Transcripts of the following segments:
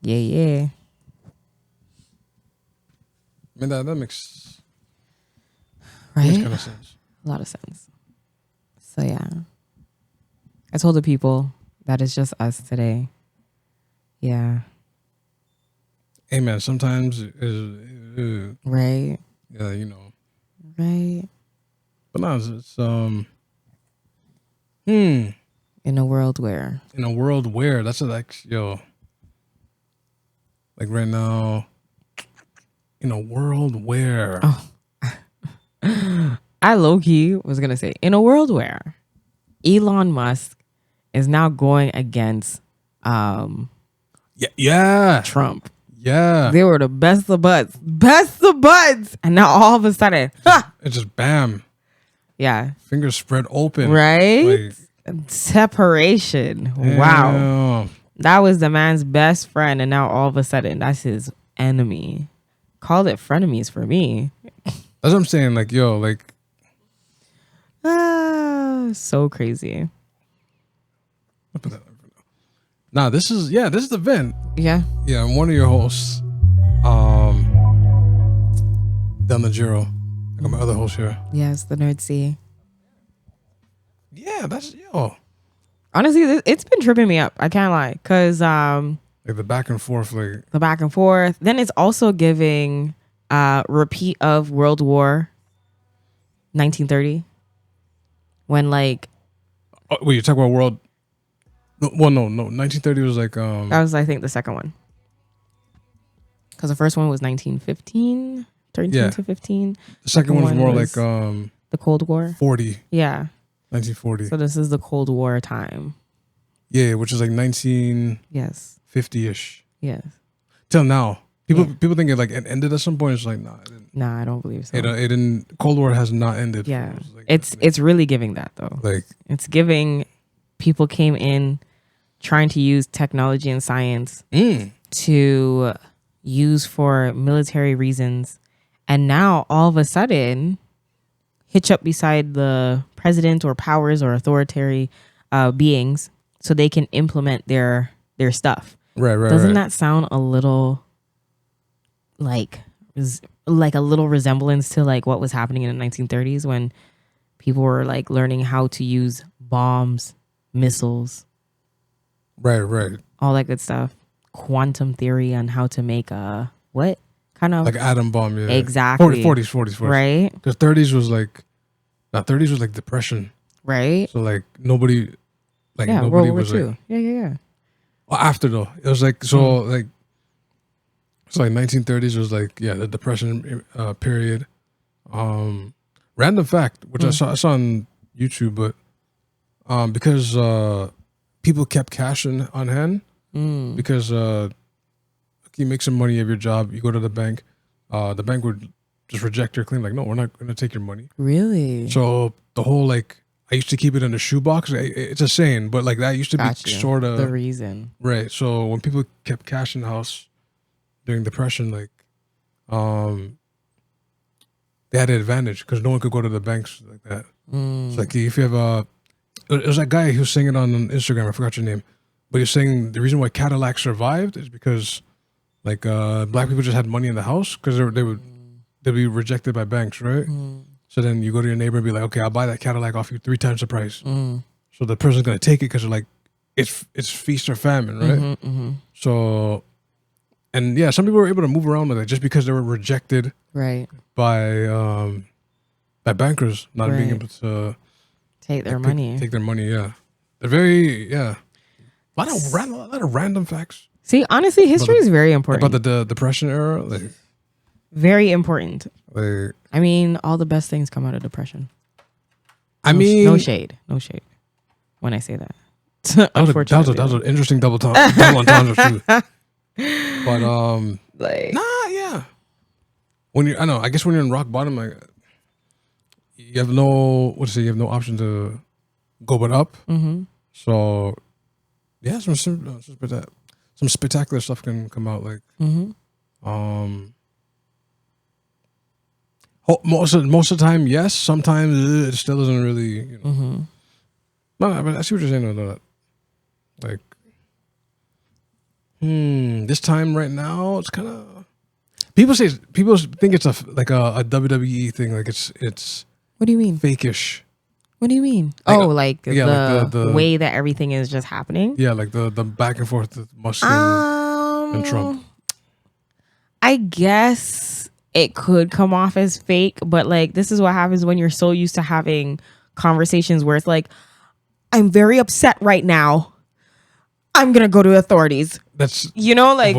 Yeah. I mean, that makes Right? kind of sense. A lot of sense. So, yeah. I told the people that it's just us today. Yeah. Hey, man, sometimes Right. yeah, you know. Right. But no, it's In a world where. in a world where that's like like right now, in a world where I low-key was going to say, in a world where Elon Musk is now going against yeah, Trump. yeah, They were the best of buds. And now all of a sudden, it's just bam, yeah. fingers spread open, Right? Like, separation. damn. Wow. That was the man's best friend, and now all of a sudden that's his enemy. Call it frenemies for me. That's what I'm saying. Like, yo, like, so crazy. nah, this is the Vent. Yeah. Yeah, I'm one of your hosts. Del Najero. I got my other host here. Yes, the Nerd C. Yeah, that's yo. Honestly, it's been tripping me up. I can't lie, cause Like the back and forth, like the back and forth. Then it's also giving repeat of World War 1930, when like. Oh, wait, you're talking about world? No, well, no. 1930 was like That was, I think, the second one. Because the first one was 1915, 13 to 15. The second one was more like the Cold War. 40. Yeah. 1940. So this is the Cold War time. Yeah, which is like 1950-ish. Yes. Till now. People think it like it ended at some point. It's like, nah, it didn't. Nah, I don't believe so. It didn't. Cold War has not ended. Yeah. Like, It's really giving that though. Like, it's giving people came in trying to use technology and science to use for military reasons. And now all of a sudden hitch up beside the president or powers or authoritarian beings so they can implement their stuff. Right. Doesn't that sound a little like a little resemblance to like what was happening in the 1930s when people were like learning how to use bombs, missiles, right, all that good stuff, quantum theory on how to make a what kind of like atom bomb? Yeah, exactly. 40s, right? Because 30s was like, 30s was like depression, right? So like nobody World War was II. like, yeah. Well, after though, it was like like. It's like 1930s was like the depression period. Random fact, which I saw on YouTube, but because people kept cash on hand because you make some money of your job, you go to the bank would just reject your claim, like, no, we're not going to take your money. Really? So the whole like I used to keep it in a shoebox. It's a saying, but like that used to be sort of the reason, right? So when people kept cash in the house during depression, like they had an advantage because no one could go to the banks like that. It's like if you have it was that guy who was saying it on Instagram, I forgot your name, but he's saying the reason why Cadillac survived is because like black people just had money in the house because they'd be rejected by banks, right? So then you go to your neighbor and be like, okay, I'll buy that Cadillac off you 3 times the price. So the person's gonna take it because they're like, it's feast or famine, right? So. And yeah, some people were able to move around with it just because they were rejected, right, by bankers not being able to take their money. Yeah, they're very a lot of random facts. See, honestly, history is very important about the Depression era. Like, very important. Like, I mean, all the best things come out of depression. No shade when I say that. Unfortunately, that was an interesting double entendre too. But like, yeah. I guess when you're in rock bottom, like you have no option to go but up. So yeah, some spectacular stuff can come out. Like most of the time, yes. Sometimes it still isn't really. No, but I see what you're saying though. Like. This time right now, it's kind of people think it's a WWE thing. Like it's. What do you mean? Fakeish. What do you mean? Like the way that everything is just happening. Yeah, like the back and forth with Musk and Trump. I guess it could come off as fake, but like this is what happens when you're so used to having conversations where it's like, I'm very upset right now. I'm gonna go to authorities. That's like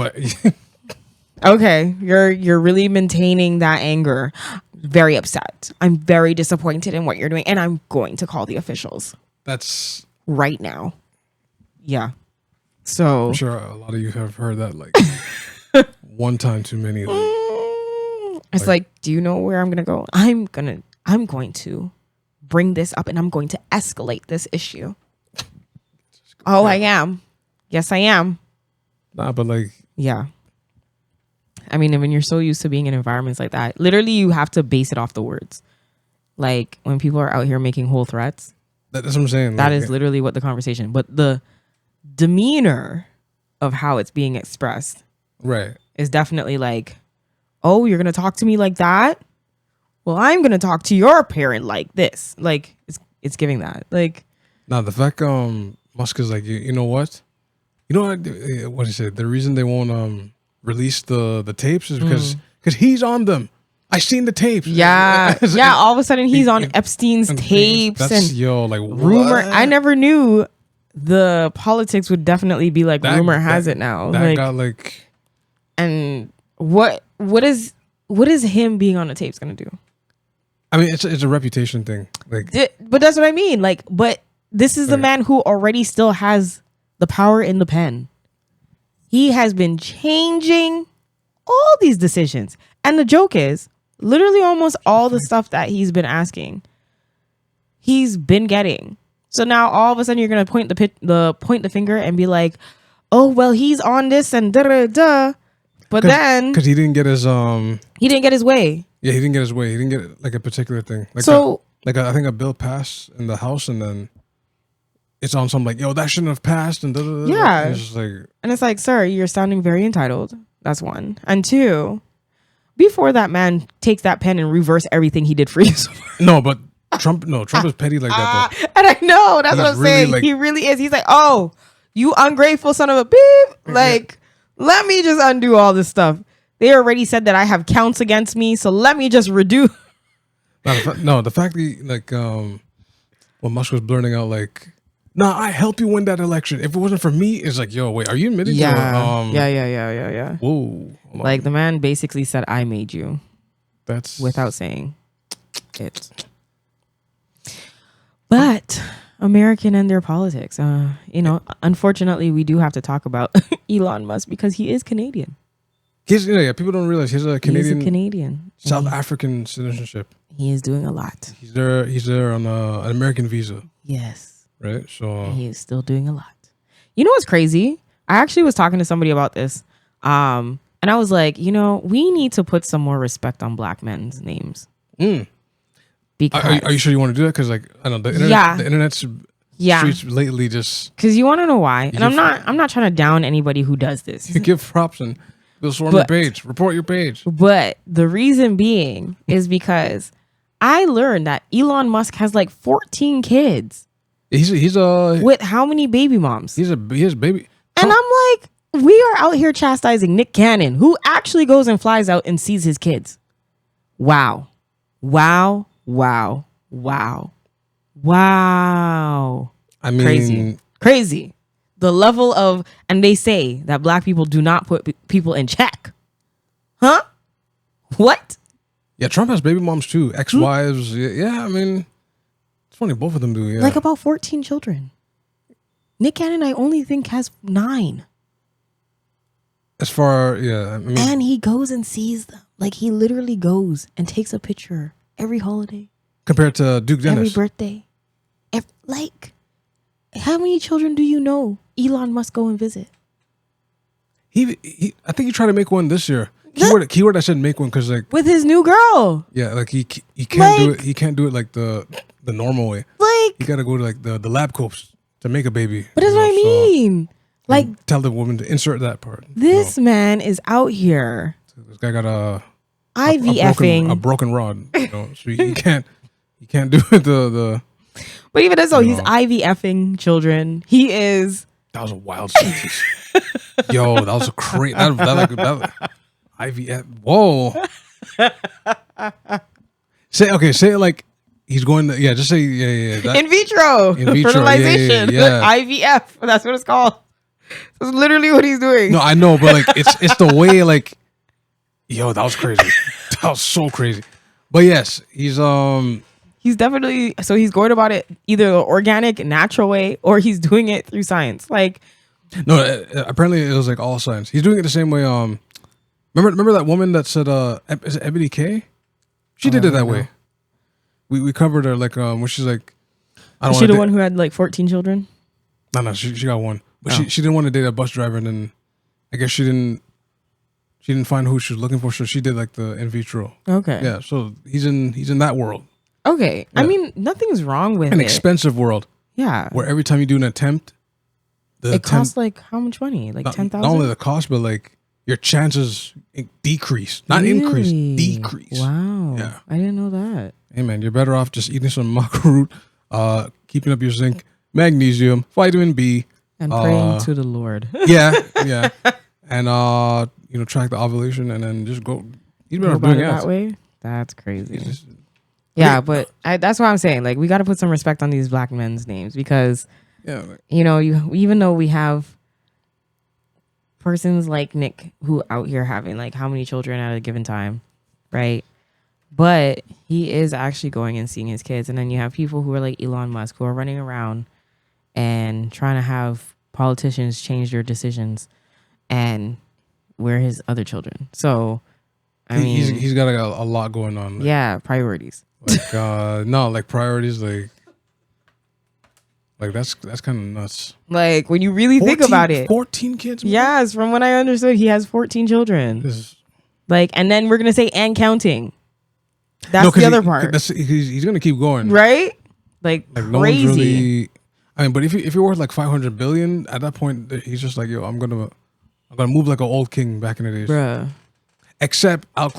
okay, you're really maintaining that anger. Very upset. I'm very disappointed in what you're doing, and I'm going to call the officials. That's right now. Yeah. So I'm sure a lot of you have heard that like one time too many. It's like, do you know where I'm gonna go? I'm going to bring this up, and I'm going to escalate this issue. Oh, I am. Yes, I am. Nah, but like, yeah. I mean, when you're so used to being in environments like that, literally you have to base it off the words. Like when people are out here making whole threats. That's what I'm saying. That is literally what the conversation, but the demeanor of how it's being expressed is definitely like, oh, you're going to talk to me like that? Well, I'm going to talk to your parent like this. Like it's giving that. Like, now the fact Musk is like, you know what? You know what he said? The reason they won't release the tapes is because he's on them. I seen the tapes. Yeah. Yeah. All of a sudden he's on Epstein's tapes. That's, like rumor. What? I never knew the politics would definitely be like rumor has it now. That got like. And what is him being on the tapes gonna do? I mean, it's a reputation thing. Like, but that's what I mean. Like, but this is the man who already still has the power in the pen. He has been changing all these decisions. And the joke is, literally almost all the stuff that he's been asking, he's been getting. So now all of a sudden you're going to point the finger and be like, oh, well, he's on this and da-da-da. But then... Because he didn't get his... He didn't get his way. Yeah, he didn't get his way. He didn't get like a particular thing. Like I think a bill passed in the House and then... It's on some like, yo, that shouldn't have passed. And yeah. And it's just like, and it's like, sir, you're sounding very entitled. That's one. And two, before that man takes that pen and reverse everything he did for you. No, but Trump is petty like that though. And I know, that's what I'm saying. Like, he really is. He's like, oh, you ungrateful son of a beep. Like, let me just undo all this stuff. They already said that I have counts against me, so let me just redo. The fact that like when Musk was blurting out like, nah, I helped you win that election. If it wasn't for me, it's like, yo, wait, are you admitting? Yeah. Whoa. Like the man basically said, I made you. That's without saying it. But American and their politics, unfortunately, we do have to talk about Elon Musk because he is Canadian. People don't realize he's a Canadian. He's a Canadian. South African citizenship. He is doing a lot. He's there on an American visa. Yes. Right, so and he is still doing a lot. You know what's crazy? I actually was talking to somebody about this, and I was like, we need to put some more respect on Black men's names. Because are you sure you want to do that? Because like I don't know, the internet's streets lately just because you want to know why, and I'm not trying to down anybody who does this. You give props and they'll swarm your page, report your page. But the reason being is because I learned that Elon Musk has like 14 kids. He's with how many baby moms? He has baby. And I'm like, we are out here chastising Nick Cannon, who actually goes and flies out and sees his kids. Wow. I mean, crazy. The level of, and they say that Black people do not put people in check. Huh? What? Yeah, Trump has baby moms too, ex-wives. Yeah, I mean. It's funny, both of them do, yeah. Like about 14 children. Nick Cannon, I only think, has 9. As far, yeah. I mean, and he goes and sees them. Like, he literally goes and takes a picture every holiday. Compared to Duke Dennis. Every birthday. How many children do you know Elon must go and visit? I think he tried to make one this year. Keyword I said make one because like. With his new girl. Yeah, like he can't do it. He can't do it like the normal way. Like you gotta go to like the lab coats to make a baby. But that's what I mean. Like, tell the woman to insert that part. this man is out here. So this guy got a IVFing. broken rod. So you can't do the. But even so, he's IVFing children. He is. That was a wild sentence. Yo, that was a crazy. That IVF. Whoa. Say it like he's going to. Yeah, just say that, in vitro fertilization. Yeah. IVF. That's what it's called. That's literally what he's doing. No, I know, but like it's the way like. Yo, that was crazy. That was so crazy. But yes, he's definitely, so he's going about it either the organic, natural way, or he's doing it through science. Like, no, apparently it was like all science. He's doing it the same way. Remember that woman that said, is it Ebony K? She did it that way. We covered her like when she's like, I don't. Is she the one who had like 14 children? No, she got one, but she didn't want to date a bus driver, and then I guess she didn't find who she was looking for, so she did like the in vitro. Okay. Yeah, so he's in that world. Okay. Yeah. I mean, nothing's wrong with it. An expensive world. Yeah. Where every time you do an attempt, it costs like how much money? Like 10,000? Not only the cost, but like your chances decrease. Not increase, decrease. Wow. Yeah. I didn't know that. Hey man, you're better off just eating some maca root, keeping up your zinc, magnesium, vitamin B. And praying to the Lord. Yeah. And track the ovulation and then just go. You better doing it that way. That's crazy. Yeah, but that's what I'm saying. Like, we got to put some respect on these black men's names because, even though we have persons like Nick who out here having like how many children at a given time, right? But he is actually going and seeing his kids, and then you have people who are like Elon Musk who are running around and trying to have politicians change their decisions, and we're his other children. So, I mean, he's got a lot going on. Like, yeah, priorities. Like like priorities, like that's kind of nuts. Like when you really think about it, 14 kids. Man? Yes, from what I understood, he has 14 children. And then we're gonna say and counting. That's the other part. He's gonna keep going, right? Like crazy. No one's really. I mean, but if you're worth like 500 billion, at that point, he's just like, yo, I'm gonna move like an old king back in the days, bruh. Except I'll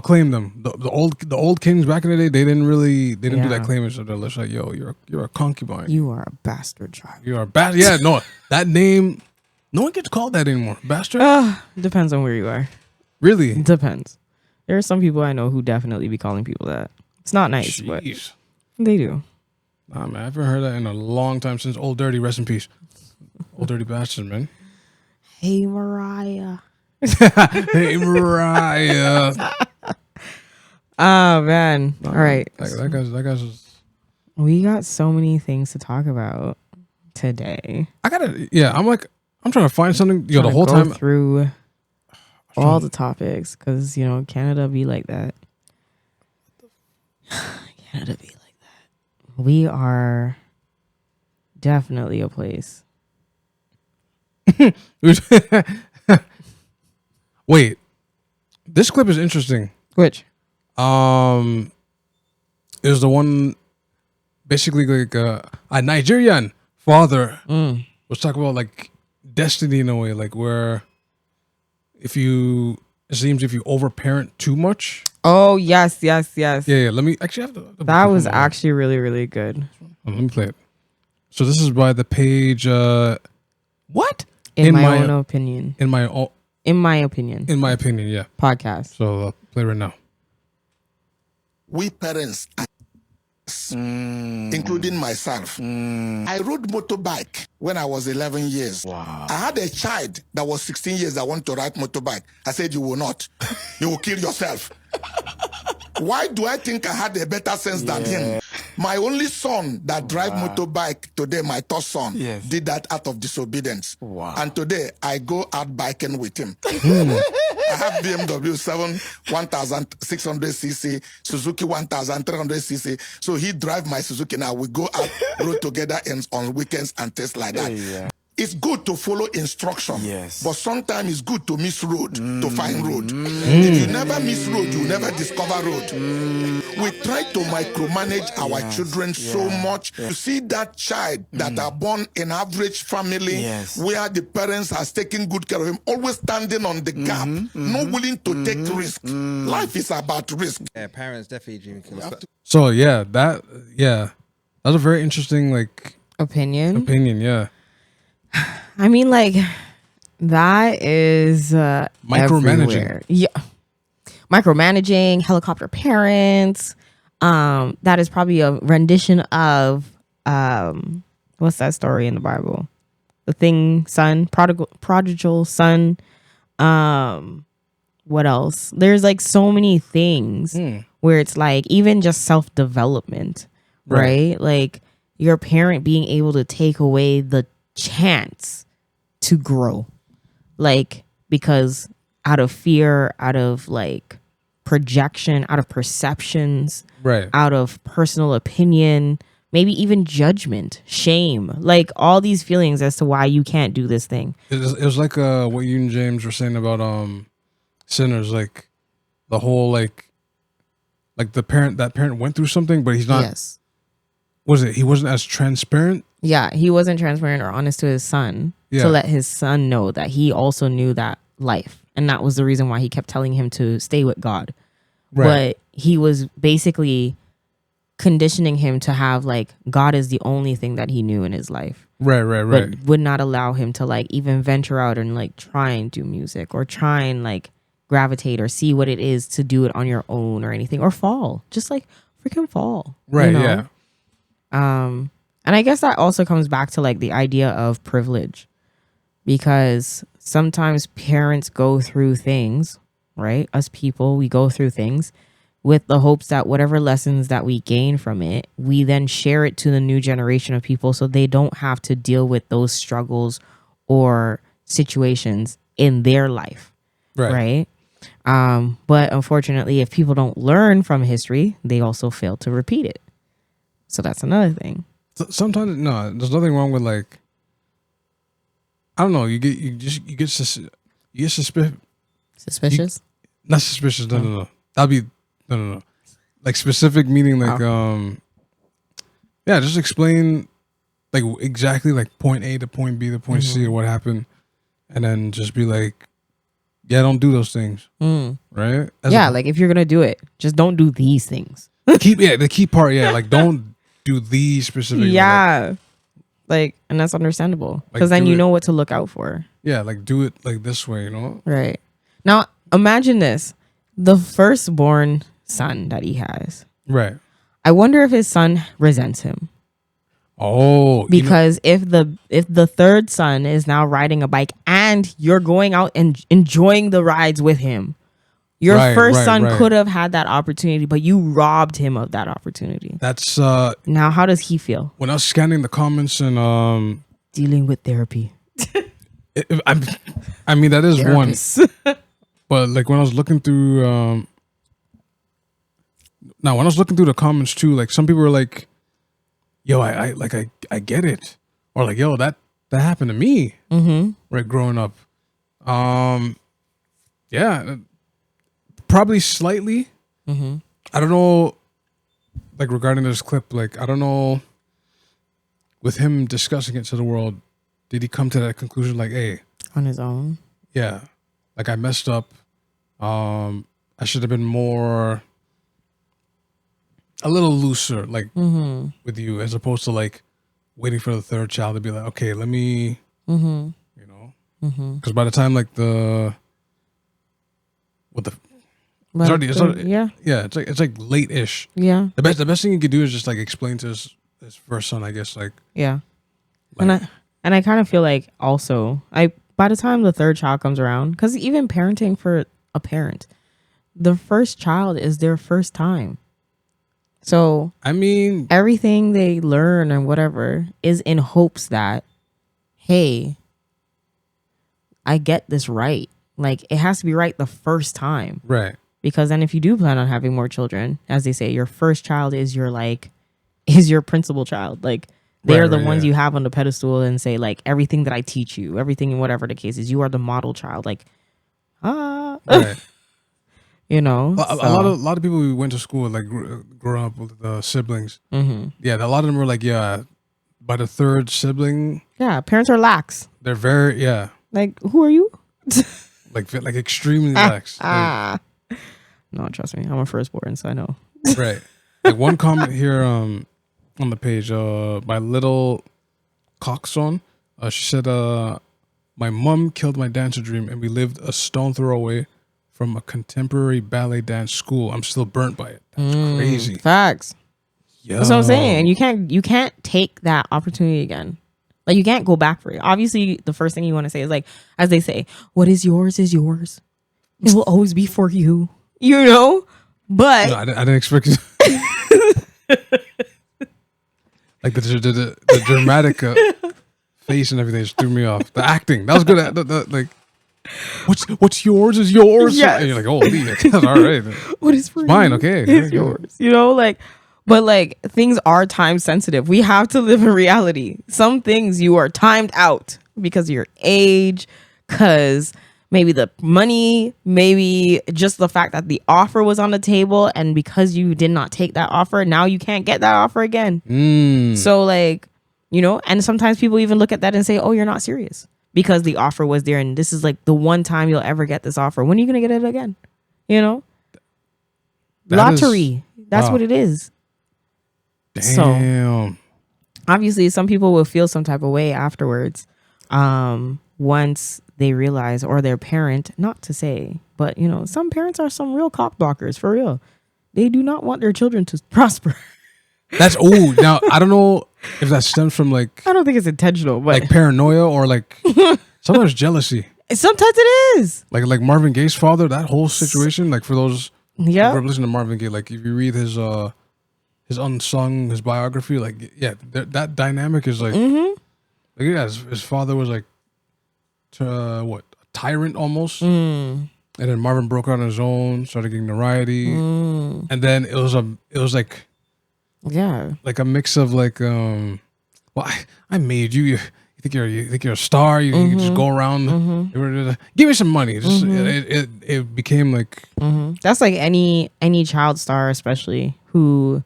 claim them. The old kings back in the day, they didn't do that claiming. So they're just like, yo, you're a concubine. You are a bastard child. You are a bastard. Yeah, no, that name, no one gets called that anymore. Bastard. Depends on where you are. Really? Depends. There are some people I know who definitely be calling people that. It's not nice, but they do. Nah, man, I haven't heard that in a long time since Old Dirty. Rest in peace. Old Dirty bastard, man. Hey, Mariah. Hey, Mariah. Oh man! All right, that guy's just... We got so many things to talk about today. I'm trying to find something. The whole time through all the topics because Canada be like that. Canada be like that. We are definitely a place. Wait, this clip is interesting. Which? Is the one basically like a Nigerian father was talking about like destiny in a way, like where it seems if you overparent too much. Oh yes. Yeah. Let me actually have the that was actually really, really good. Let me play it. So this is by the page. What? In my own opinion. In my opinion, yeah. Podcast. So I'll play right now. We parents, including myself, I rode motorbike when I was 11 years. Wow. I had a child that was 16 years that wanted to ride motorbike. I said, you will not. You will kill yourself. Why do I think I had a better sense than him? My only son that drive motorbike today, my third son, did that out of disobedience. Wow. And today, I go out biking with him. I have BMW 7 1600cc, Suzuki 1300cc. So he drive my Suzuki now. We go out, road together on weekends and things like that. Yeah. it's good to follow instruction. Yes. But sometimes it's good to miss road to find road. If you never miss road, you never discover road. We try to micromanage our children so much. You see that child that are born in average family where the parents are taking good care of him, always standing on the gap, not willing to take risk. Life is about risk. Yeah, parents definitely dream killers. So that's a very interesting Opinion. Yeah. I mean, like, that is Micromanaging. everywhere. Yeah. Micromanaging, helicopter parents. That is probably a rendition of what's that story in the Bible? The son, prodigal son. What else? There's like so many things where it's like even just self-development, right? Like your parent being able to take away the chance to grow, like, because out of fear, out of like projection, out of perceptions, Right. out of personal opinion, maybe even judgment, shame, like all these feelings as to why you can't do this thing. It was like what you and James were saying about sinners, like the whole like that parent went through something, but he's not. Yes. He wasn't as transparent. Yeah, he wasn't transparent or honest to his son to let his son know that he also knew that life. And that was the reason why he kept telling him to stay with God. Right. But he was basically conditioning him to have like God is the only thing that he knew in his life. Right. But would not allow him to like even venture out and like try and do music or try and like gravitate or see what it is to do it on your own or anything, or fall. Just like freaking fall. Right, you know? yeah. And I guess that also comes back to like the idea of privilege, because sometimes parents go through things, right? Us people, we go through things with the hopes that whatever lessons that we gain from it, we then share it to the new generation of people so they don't have to deal with those struggles or situations in their life. Right. But unfortunately, if people don't learn from history, they also fail to repeat it. So that's another thing. Sometimes there's nothing wrong with like, I don't know. You get Suspicious. Not suspicious. No. That'd be no. Like specific meaning, like just explain like exactly like point A to point B to point C or what happened, and then just be like, yeah, don't do those things, right? Like if you're gonna do it, just don't do these things. The key part, like don't do these specific. Like, and that's understandable because then you know what to look out for. Yeah, like do it like this way, you know? Right. Now, imagine this. The firstborn son that he has. Right. I wonder if his son resents him. Oh. Because if the third son is now riding a bike and you're going out and enjoying the rides with him, your first son could have had that opportunity, but you robbed him of that opportunity. That's now how does he feel? When I was scanning the comments and dealing with therapy. I mean that is one. But like when I was looking through the comments too, like some people were like, yo, I get it. Or like, yo, that happened to me. Right, growing up. Yeah. Probably slightly. I don't know, like regarding this clip, like I don't know, with him discussing it to the world, did he come to that conclusion like, hey, on his own? Yeah, like I messed up. I should have been a little looser, like with you, as opposed to like waiting for the third child to be like, okay, let me, you know, because by the time like it's like late-ish. Yeah. The best thing you could do is just like explain to his first son, I guess, like. Yeah. Like, and I kind of feel like also by the time the third child comes around, because even parenting for a parent, the first child is their first time. So I mean, everything they learn and whatever is in hopes that, hey, I get this right. Like it has to be right the first time. Right. Because then if you do plan on having more children, as they say, your first child is your principal child. Like They're the ones you have on the pedestal and say like everything that I teach you, everything, whatever the case is, you are the model child. Like, Right. you know, A lot of people we went to school with, like growing up with siblings. Mm-hmm. Yeah, a lot of them were like, yeah, by the third sibling. Yeah, parents are lax. They're very Like, who are you? like extremely lax. No, trust me, I'm a firstborn, so I know. Right. Like one comment here on the page by Little Coxon. She said, my mom killed my dancer dream and we lived a stone throw away from a contemporary ballet dance school. I'm still burnt by it. That's crazy. Facts. Yo. That's what I'm saying. And you can't take that opportunity again. Like, you can't go back for it. Obviously, the first thing you want to say is like, as they say, what is yours is yours. It will always be for you. You know? But No, I didn't expect you. Like the dramatic face and everything just threw me off. The acting, that was good. Like, what's yours is yours. Yes. And you're like, oh, that's all right. what is for Mine, you okay. is yours. You know, like, but like things are time sensitive. We have to live in reality. Some things you are timed out because of your age, because maybe the money, maybe just the fact that the offer was on the table, and because you did not take that offer, now you can't get that offer again. So like, you know, and sometimes people even look at that and say, oh, you're not serious because the offer was there and this is like the one time you'll ever get this offer. When are you going to get it again? You know? Lottery. That's what it is. Damn. So obviously some people will feel some type of way afterwards. Once they realize, or their parent, not to say, but you know, some parents are some real cock blockers for real. They do not want their children to prosper. That's now I don't know if that stems from like, I don't think it's intentional, but like paranoia or like sometimes jealousy. Sometimes it is. Like Marvin Gaye's father, that whole situation. Like for those who ever listen to Marvin Gaye, like if you read his unsung, his biography, like that dynamic is like, like his father was like a tyrant almost, and then Marvin broke out on his own, started getting notoriety, and then it was like a mix of like well, I made you. You think you're a star? You can just go around. Give me some money. Just it became like that's like any child star, especially who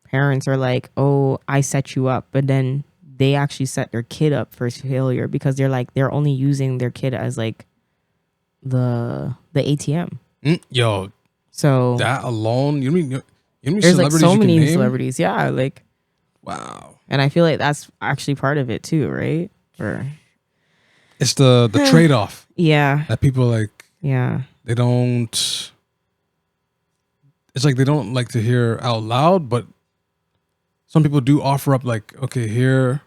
parents are like, oh, I set you up, but then they actually set their kid up for failure because they're only using their kid as like the ATM. Yo, so that alone, you mean there's like so many celebrities, yeah, like wow. And I feel like that's actually part of it too, right? Or it's the trade off, that people like, they don't. It's like they don't like to hear out loud, but some people do offer up like, okay, here.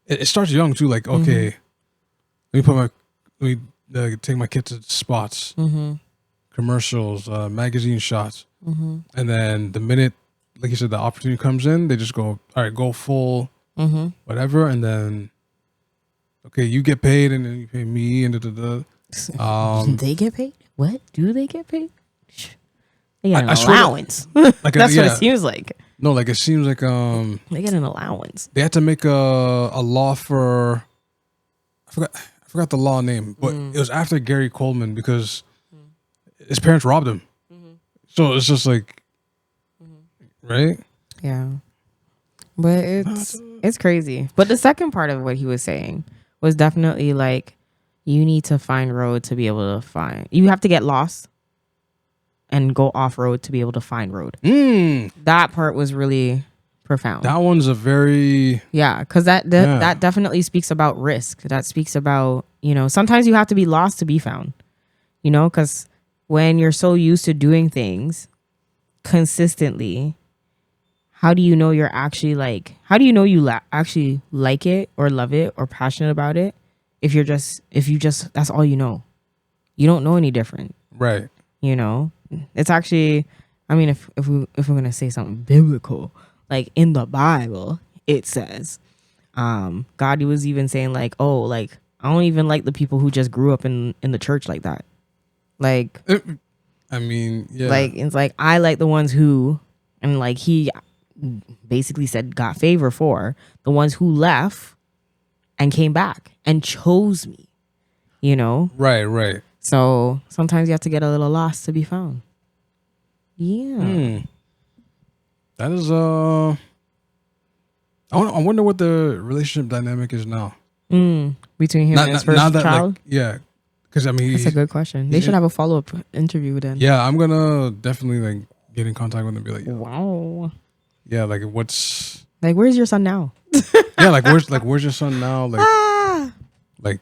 It starts young too, like okay, let me take my kid to spots, commercials, magazine shots, and then the minute, like you said, the opportunity comes in, they just go, all right, go full, whatever, and then okay, you get paid, and then you pay me, and they get paid? What do they get paid? They get an allowance. Like that's what it seems like. No, like it seems like they get an allowance. They had to make a law for I forgot the law name, but it was after Gary Coleman because his parents robbed him. So it's just like right? Yeah. But it's crazy. But the second part of what he was saying was definitely like you need to find road to be able to find. You have to get lost and go off road to be able to find road. That part was really profound. That one's a very because that definitely speaks about risk. That speaks about, you know, sometimes you have to be lost to be found. You know, because when you're so used to doing things consistently, how do you know you're actually like? How do you know you actually like it or love it or passionate about it? If you just that's all you know. You don't know any different, right? You know. It's actually, I mean, if we're gonna say something biblical, like in the Bible, it says, God was even saying like, oh, like I don't even like the people who just grew up in the church like that. Like, I mean, yeah, like it's like I like the ones who, and like he basically said got favor for, the ones who left and came back and chose me, you know? Right. So sometimes you have to get a little lost to be found. Yeah. That is I wonder what the relationship dynamic is now. Between him and his first child? Yeah. Because I mean, that's a good question. They should have a follow-up interview then. Yeah, I'm gonna definitely like get in contact with them and be like, wow. Yeah, like what's like, where's your son now? Yeah, where's your son now? Like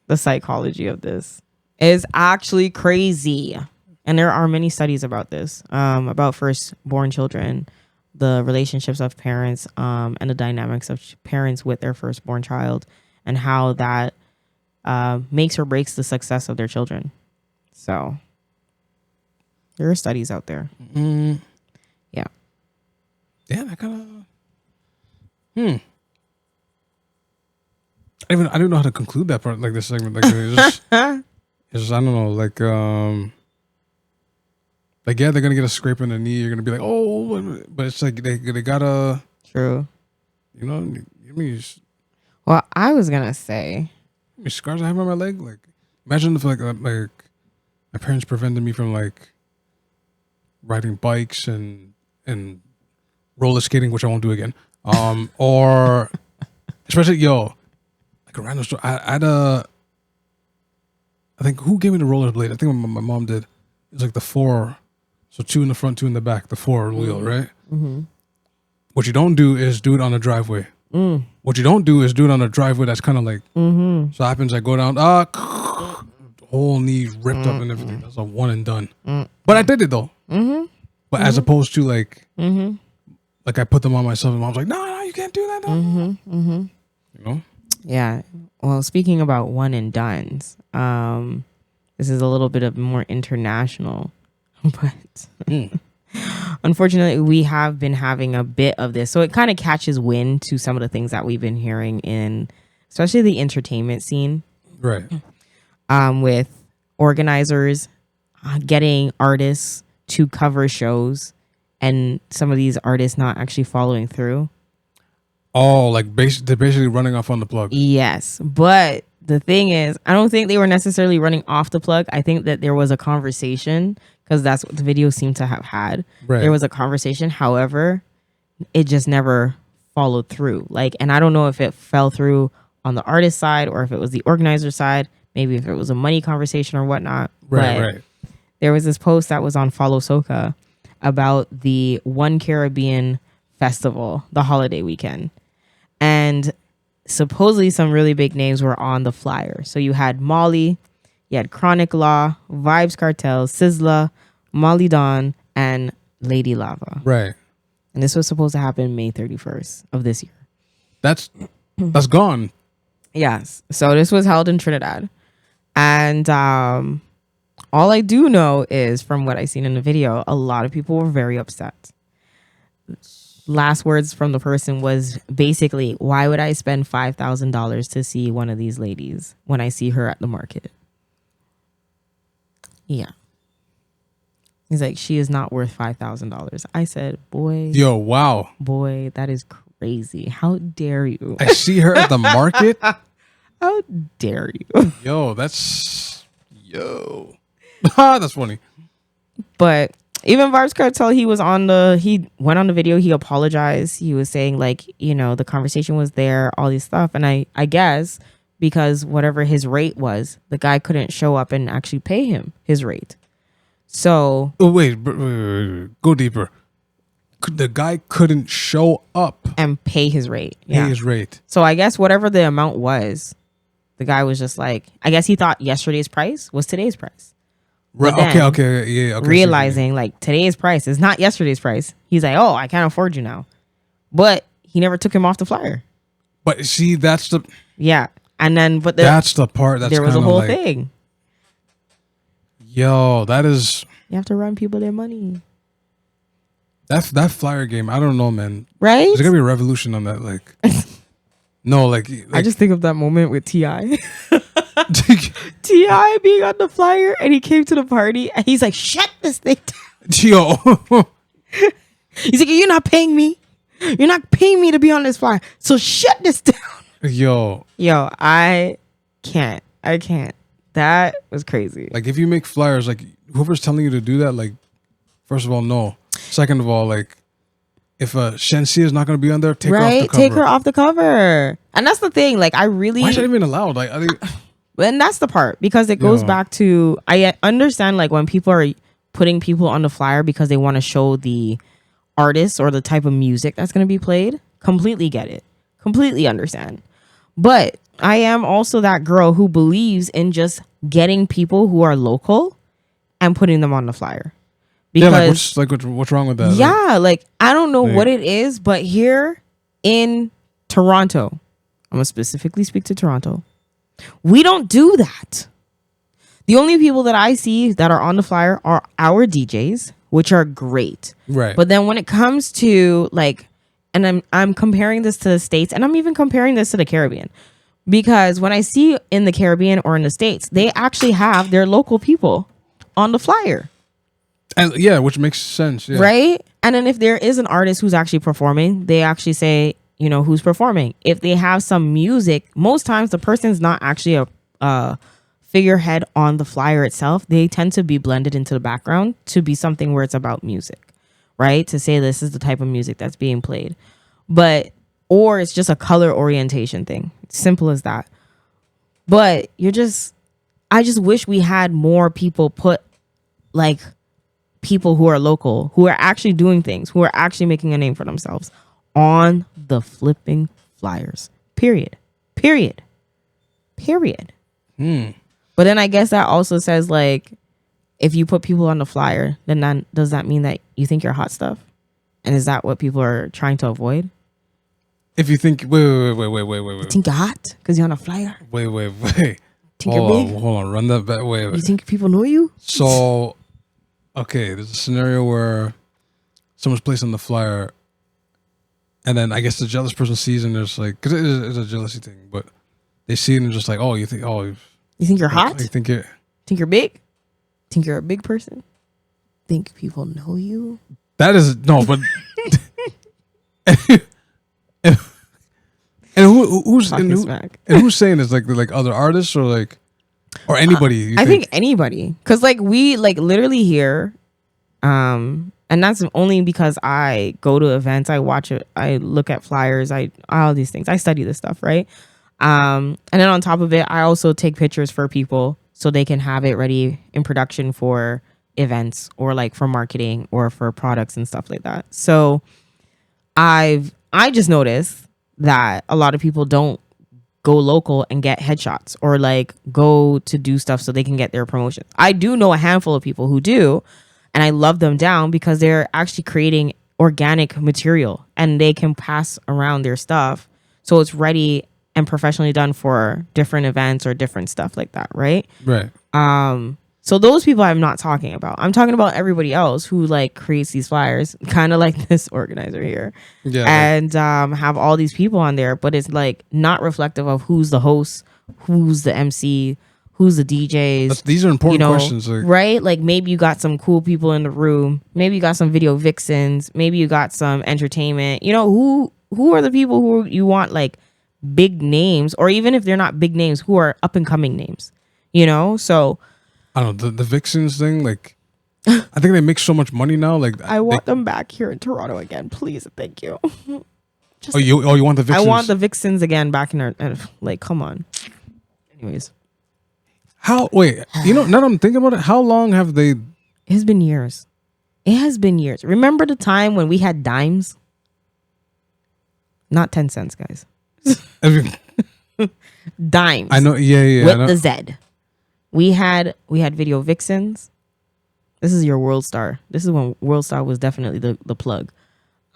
the psychology of this is actually crazy. And there are many studies about this, about firstborn children, the relationships of parents, and the dynamics of parents with their firstborn child, and how that makes or breaks the success of their children. So there are studies out there. Yeah. Yeah, that kind of. I don't know how to conclude that part, like this segment. Like, it's just, I don't know, like yeah, they're gonna get a scrape in the knee. You're gonna be like, oh, but it's like they gotta. True. You know, well, I was gonna say, scars I have on my leg. Like, imagine if like my parents prevented me from like riding bikes and roller skating, which I won't do again. Or especially like a random story. I think who gave me the rollerblade? I think my mom did. It's like the 4, so 2 in the front, 2 in the back, the 4 wheel, right? Mm-hmm. What you don't do is do it on a driveway. What you don't do is do it on a driveway that's kind of like. So happens I go down, whole knee ripped up and everything. That's a one and done. But I did it though. But as opposed to like I put them on myself, and mom's like, no, you can't do that. You know? Yeah. Well, speaking about one and dones, this is a little bit of more international, but unfortunately, we have been having a bit of this. So it kind of catches wind to some of the things that we've been hearing in, especially the entertainment scene. Right. With organizers getting artists to cover shows, and some of these artists not actually following through. Oh, like they're basically running off on the plug. Yes, but the thing is, I don't think they were necessarily running off the plug. I think that there was a conversation, because that's what the video seemed to have had. Right. There was a conversation. However, it just never followed through. Like, and I don't know if it fell through on the artist side or if it was the organizer side. Maybe if it was a money conversation or whatnot. Right. There was this post that was on Follow Soca about the One Caribbean Festival, the holiday weekend. And supposedly some really big names were on the flyer. So you had Molly, you had Chronic Law, Vibes Cartel, Sizzla, Molly Dawn, and Lady Lava. Right. And this was supposed to happen May 31st of this year. That's gone. Yes. So this was held in Trinidad. And all I do know is, from what I seen in the video, a lot of people were very upset. Last words from the person was basically, why would I spend $5,000 to see one of these ladies when I see her at the market? Yeah. He's like, she is not worth $5,000. I said, boy. Yo, wow. Boy, that is crazy. How dare you? I see her at the market? How dare you? Yo, that's funny. But even Vibes Cartel, he went on the video, he apologized. He was saying, like, you know, the conversation was there, all this stuff. And I guess because whatever his rate was, the guy couldn't show up and actually pay him his rate. So. Oh, wait, go deeper. The guy couldn't show up and pay his rate. Pay his rate. So I guess whatever the amount was, the guy was just like, I guess he thought yesterday's price was today's price. Right. Okay. Yeah. Okay. Realizing like today's price is not yesterday's price. He's like, oh, I can't afford you now. But he never took him off the flyer. But see, that's the. Yeah. And then, that's the part that's there was a whole thing. Yo, that is. You have to run people their money. That flyer game, I don't know, man. Right? There's gonna be a revolution on that. Like, no, like I just think of that moment with T.I. T.I. being on the flyer, and he came to the party, and he's like, "Shut this thing down." Yo, he's like, "You're not paying me." You're not paying me to be on this flyer. So shut this down. Yo, I can't. That was crazy. like if you make flyers, like whoever's telling you to do that, like first of all, no. Second of all, like if Shensi is not going to be on there, take her off the cover. Take her off the cover. And that's the thing. Like I really. Why is that even allowed? Like, and that's the part because it goes back to I understand like when people are putting people on the flyer because they want to show the artist or the type of music that's going to be played. Completely get it. Completely understand. But I am also that girl who believes in just getting people who are local and putting them on the flyer. Because what's wrong with that? Yeah, like I don't know what it is, but here in Toronto, I'm gonna specifically speak to Toronto. We don't do that. The only people that I see that are on the flyer are our DJs, which are great. Right. But then when it comes to like, and I'm comparing this to the States, and I'm even comparing this to the Caribbean. Because when I see in the Caribbean or in the States, they actually have their local people on the flyer. And yeah, which makes sense. Yeah. Right? And then if there is an artist who's actually performing, they actually say, who's performing. If they have some music, most times the person's not actually a figurehead on the flyer itself. They tend to be blended into the background to be something where it's about music, right? To say this is the type of music that's being played. Or it's just a color orientation thing. Simple as that. But I just wish we had more people put like people who are local, who are actually doing things, who are actually making a name for themselves on the flipping flyers. Period. But then I guess that also says like, if you put people on the flyer, then does that mean that you think you're hot stuff? And is that what people are trying to avoid? If you think, wait. You think you're hot because you're on a flyer? Wait. Think you're big? Hold on, run that back. Wait. You think people know you? So, okay, there's a scenario where someone's placed on the flyer, and then I guess the jealous person sees and there's like, because it's a jealousy thing, but they see it and just like, you think you're hot? You think you're big? Think you're a big person? Think people know you? That is no, but and who's saying this? Like other artists or anybody? I think anybody, because like we like literally here, and that's only because I go to events, I watch it, I look at flyers, all these things, I study this stuff, right? And then on top of it, I also take pictures for people so they can have it ready in production for events or like for marketing or for products and stuff like that. So I just noticed that a lot of people don't go local and get headshots or like go to do stuff so they can get their promotions. I do know a handful of people who do, and I love them down because they're actually creating organic material and they can pass around their stuff so it's ready and professionally done for different events or different stuff like that, right? Right. So those people I'm not talking about. I'm talking about everybody else who like creates these flyers, kind of like this organizer here, and have all these people on there, but it's like not reflective of who's the host, who's the MC, who's the DJs. These are important questions, right? Like maybe you got some cool people in the room, maybe you got some video vixens, maybe you got some entertainment. Who are the people who you want like big names, or even if they're not big names, who are up and coming names? So. I don't know, the vixens thing, like, I think they make so much money now. Like, I want them back here in Toronto again, please. Thank you. You want the vixens? I want the vixens again back in our, like, come on. Anyways. Now that I'm thinking about it, how long have they? It has been years. Remember the time when we had dimes? Not 10 cents, guys. Dimes. I know, yeah. With the Z. We had video vixens. This is your World Star. This is when World Star was definitely the plug.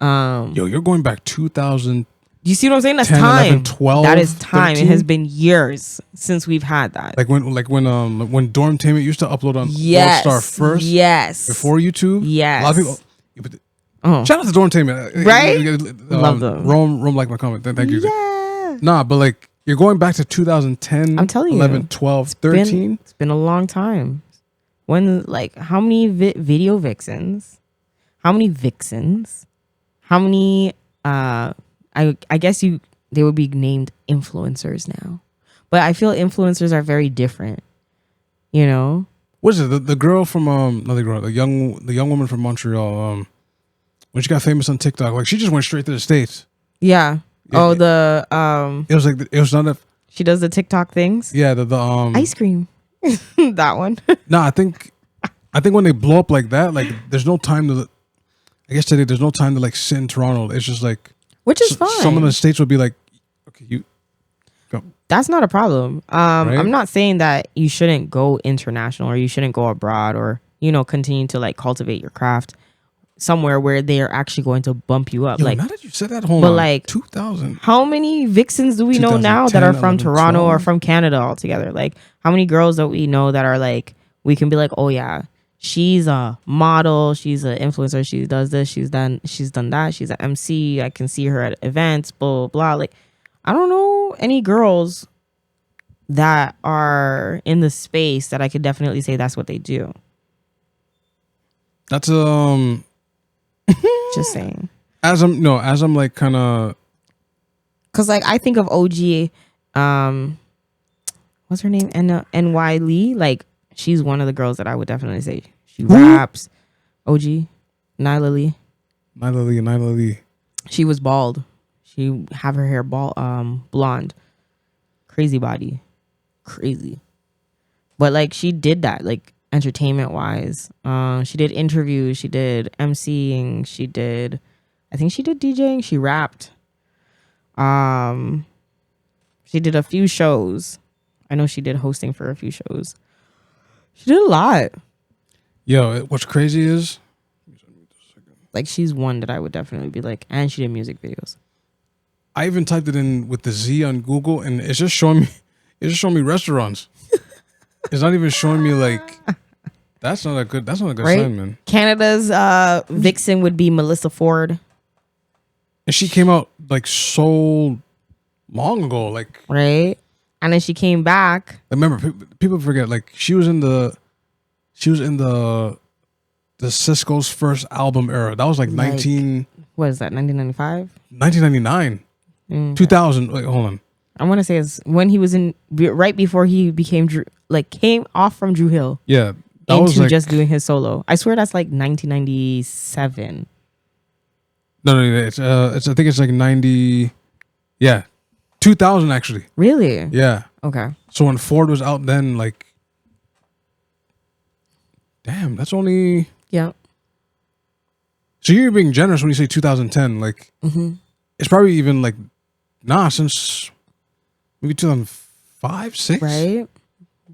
You're going back 2000. Do you see what I'm saying? That's 10, time. 11, 12, that is time. 13? It has been years since we've had that. Like when Dormtainment used to upload on World Star first. Yes. Before YouTube. Yes. A lot of people. Shout out to Dormtainment. Right? Love them. Rome liked my comment. Thank you. Yeah. Nah, but like you're going back to 2010. I'm telling 11, you. 12, 13. It's been a long time. When like how many video vixens? How many vixens? How many I guess they would be named influencers now. But I feel influencers are very different. You know? What is it? The girl from not the girl, the young woman from Montreal, when she got famous on TikTok, like she just went straight to the States. Yeah. It was not a she does the TikTok things. Yeah, the ice cream. That one. No, I think when they blow up like that, like there's no time to. I guess today there's no time to like sit in Toronto. It's just like, which is fine. Some of the states would be like, okay, you go. That's not a problem. Right? I'm not saying that you shouldn't go international or you shouldn't go abroad or continue to like cultivate your craft somewhere where they are actually going to bump you up. Yo, like, now that you said that, hold on. Like 2000. How many vixens do we know now that are from 11, Toronto 12? or from Canada altogether? Like, how many girls that we know that are like, we can be like, oh yeah, she's a model, she's an influencer, she does this, she's done that, she's an MC, I can see her at events, blah, blah, blah. Like, I don't know any girls that are in the space that I could definitely say that's what they do. That's just saying. As I'm like kind of, cause like I think of OG, what's her name? NY Lee. Like she's one of the girls that I would definitely say she raps. OG, Nyla Lee. She was bald. She have her hair blonde. Crazy body, crazy. But like she did that like entertainment wise. She did interviews. She did MCing. I think she did DJing. She rapped. She did a few shows. I know she did hosting for a few shows. She did a lot. Yo, what's crazy is, like, she's one that I would definitely be like, and she did music videos. I even typed it in with the Z on Google, and it's just showing me restaurants. It's not even showing me like. That's not a good right? sign, man. Canada's vixen would be Melissa Ford. And she came out like so long ago, like right. And then she came back. Remember, people forget, like she was in the Cisco's first album era. That was like 19. What is that? 1995. 1999. 2000. Wait, hold on. I want to say it's when he was right before he became came off from Drew Hill. Yeah. That into like, just doing his solo. I swear that's like 1997. No, it's I think it's like 90. Yeah, 2000 actually. Really? Yeah. Okay. So when Ford was out, then like, damn, that's only. Yeah. So you're being generous when you say 2010. Like, it's probably even like, since maybe 2005, 6. Right.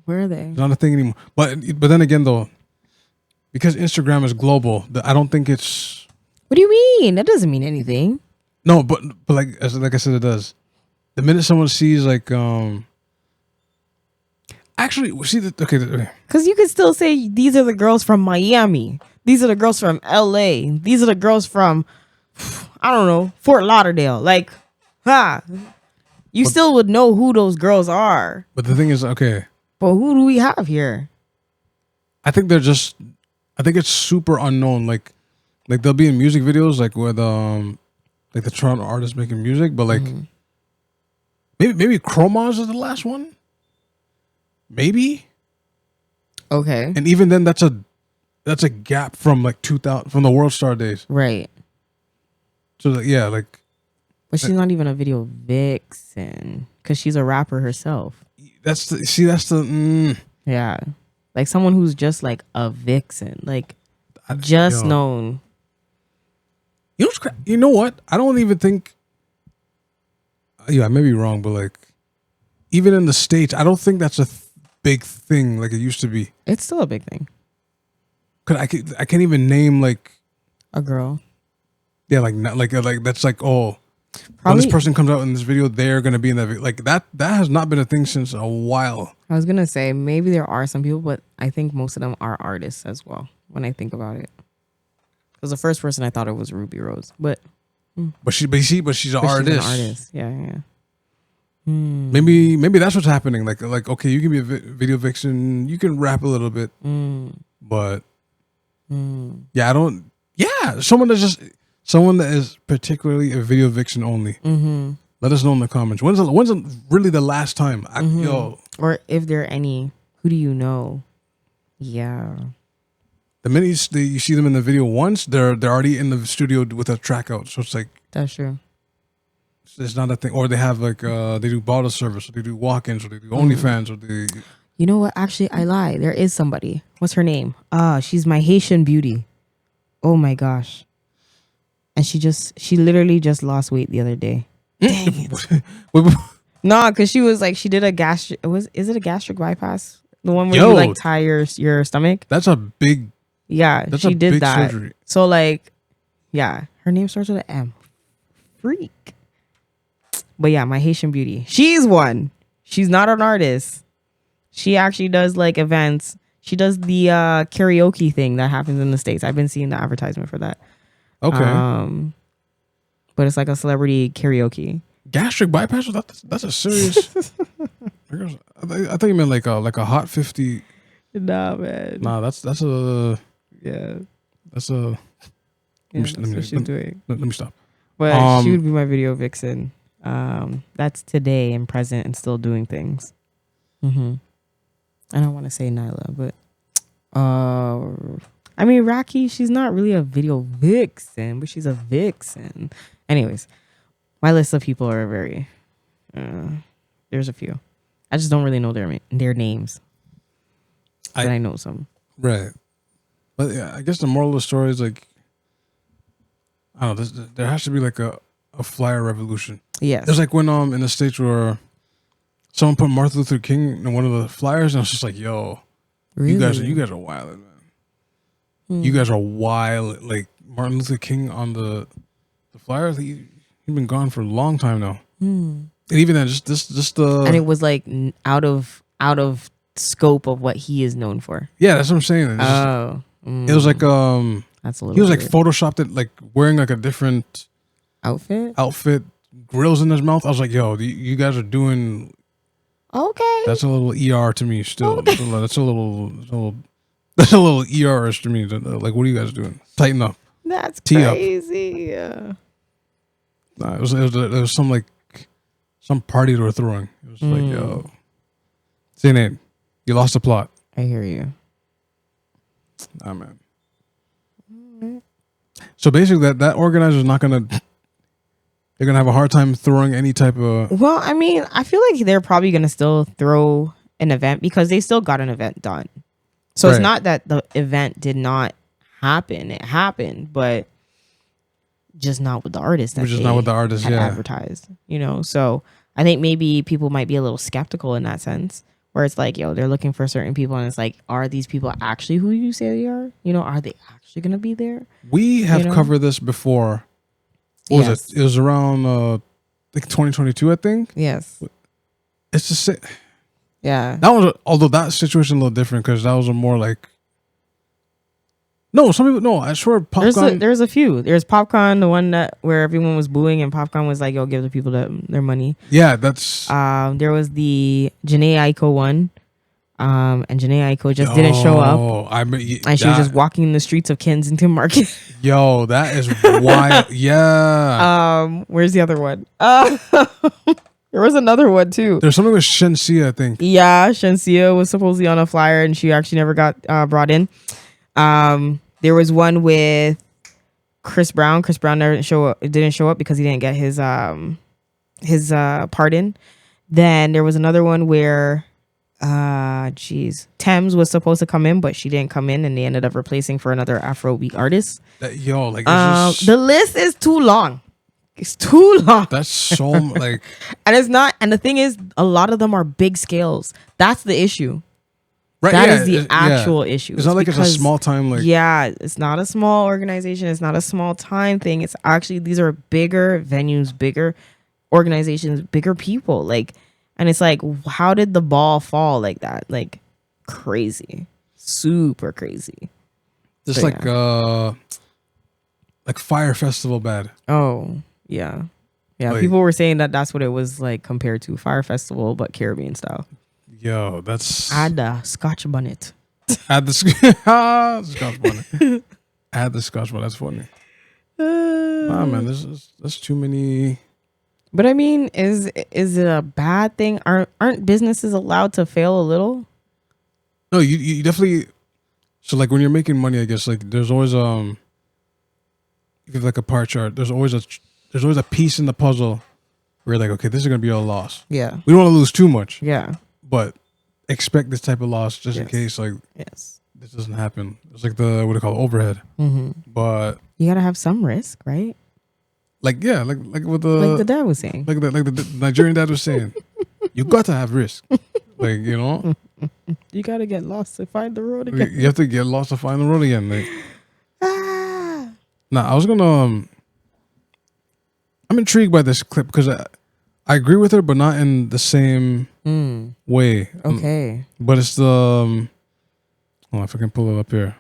Where are they? It's not a thing anymore. But then again, though, because Instagram is global, I don't think it's. What do you mean? That doesn't mean anything. No, but like I said, it does. The minute someone sees like, actually, see okay. Because you could still say these are the girls from Miami. These are the girls from LA. These are the girls from, I don't know, Fort Lauderdale. Like, you still would know who those girls are. But the thing is, okay. But who do we have here? I think it's super unknown. Like they'll be in music videos, like with like the Toronto artists making music, but like maybe Chromas is the last one. Maybe. Okay. And even then, that's a gap from like 2000 from the World Star days. Right. So yeah, like. But she's not even a video vixen because she's a rapper herself. Yeah, like someone who's just like a vixen, like just known. You know what? I don't even think. Yeah, I may be wrong, but like, even in the States, I don't think that's a big thing like it used to be. It's still a big thing. Cause I can't even name like a girl. Yeah, like that's like Probably, when this person comes out in this video, they're gonna be in that video. Like that has not been a thing since a while. I was gonna say maybe there are some people, but I think most of them are artists as well. When I think about it, because the first person I thought it was Ruby Rose, but she's an artist. She's an artist. Yeah. Maybe that's what's happening. Like okay, you can be a video vixen, you can rap a little bit, but yeah, I don't. Yeah, someone someone that is particularly a video vixen only. Let us know in the comments. When's really the last time? Or if there are any, who do you know? Yeah. The minute you see them in the video once, they're already in the studio with a track out. So it's like that's true. It's not a thing. Or they have like they do bottle service, or they do walk-ins, or they do OnlyFans, or they. You know what? Actually, I lie. There is somebody. What's her name? She's my Haitian beauty. Oh my gosh. And she literally just lost weight the other day. Dang it. No, because she was like, she did a gastric. Is it a gastric bypass? The one where you like tie your stomach. That's a big. Yeah, that's she a did big that. Surgery. So like, yeah, her name starts with an M. Freak. But yeah, my Haitian beauty. She's one. She's not an artist. She actually does like events. She does the karaoke thing that happens in the States. I've been seeing the advertisement for that. Okay. But it's like a celebrity karaoke. Gastric bypass? That's a serious. I thought you meant like a hot 50. Nah, man. Nah, that's a. Yeah. That's a. That's what she's doing. Let me stop. But she would be my video vixen. That's today and present and still doing things. I don't want to say Nyla, but I mean Rocky, she's not really a video vixen, but she's a vixen. Anyways, my list of people are very there's a few. I just don't really know their names. But I know some. Right. But yeah, I guess the moral of the story is like, I don't know, there has to be like a flyer revolution. Yes. It's like when in the States where someone put Martin Luther King in one of the flyers, and I was just like, yo, really? you guys are wild, man. You guys are wild. Like Martin Luther King on the flyers, he's been gone for a long time now. And even then, just the and it was like out of scope of what he is known for. Yeah, that's what I'm saying. It was like that's a little. He was weird. like photoshopped it, like wearing like a different outfit, grills in his mouth. I was like, yo, you guys are doing okay. That's a little ER to me still. Okay. That's a little ER-ish to me. Like, what are you guys doing? Tighten up. That's Tee crazy. Up. Nah, it was some party they were throwing. It was like, yo, say name. You lost the plot. I hear you. Nah, man. So basically, that organizer is not gonna. They're gonna have a hard time throwing any type of. Well, I mean, I feel like they're probably gonna still throw an event because they still got an event done. So It's not that the event did not happen; it happened, but just not with the artist. Not with the artist. Yeah, advertised. So I think maybe people might be a little skeptical in that sense, where it's like, yo, they're looking for certain people, and it's like, are these people actually who you say they are? Are they actually gonna be there? We have covered this before. What was it? It was around like 2022, I think. Yes. It's just yeah. That was although that situation a little different because that was a more like. No, some people. No, I swear. Popcorn. There's a few. There's Popcorn, the one where everyone was booing, and Popcorn was like, "Yo, give the people their money." Yeah, that's. There was the Janae Aiko one, and Janae Aiko just didn't show up. And she was just walking the streets of Kensington Market. Yo, that is wild. Yeah. Where's the other one? There was another one too. There's something with Shensia, I think. Yeah, Shensia was supposedly on a flyer, and she actually never got brought in. There was one with Chris Brown. Chris Brown didn't show up because he didn't get his pardon. Then there was another one where Thames was supposed to come in, but she didn't come in, and they ended up replacing for another Afrobeat artist. The list is too long. It's too long. That's so like, and it's not. And the thing is, a lot of them are big scales. That's the issue. Right, that is the actual issue. It's not like it's a small time. Like, yeah, it's not a small organization. It's not a small time thing. It's actually, these are bigger venues, bigger organizations, bigger people. Like, and it's like, how did the ball fall like that? Like, crazy, super crazy. Just like Fire Festival bad. Oh yeah, yeah. Like, people were saying that's what it was like compared to Fire Festival, but Caribbean style. Yo, that's... Add the Scotch bonnet. Add the Scotch bonnet. Add the Scotch bonnet. That's funny. Nah, man, that's too many. But I mean, is it a bad thing? Aren't businesses allowed to fail a little? No, you definitely. So like when you're making money, I guess like there's always if you have like a pie chart, there's always a piece in the puzzle where you're like, okay, this is gonna be a loss. Yeah. We don't want to lose too much. Yeah. But expect this type of loss just in Yes. case like Yes. this doesn't happen. It's like the what do you call it, overhead. Mm-hmm. But You gotta have some risk, right? like yeah, like with the Like the dad was saying. like the Nigerian dad was saying, you got to have risk. Like, you know, You gotta get lost to find the road again. you have to get lost to find the road again. Like, Ah. I was gonna. I'm intrigued by this clip because I agree with her, but not in the same way. Okay. But it's the. Oh, if I can pull it up here.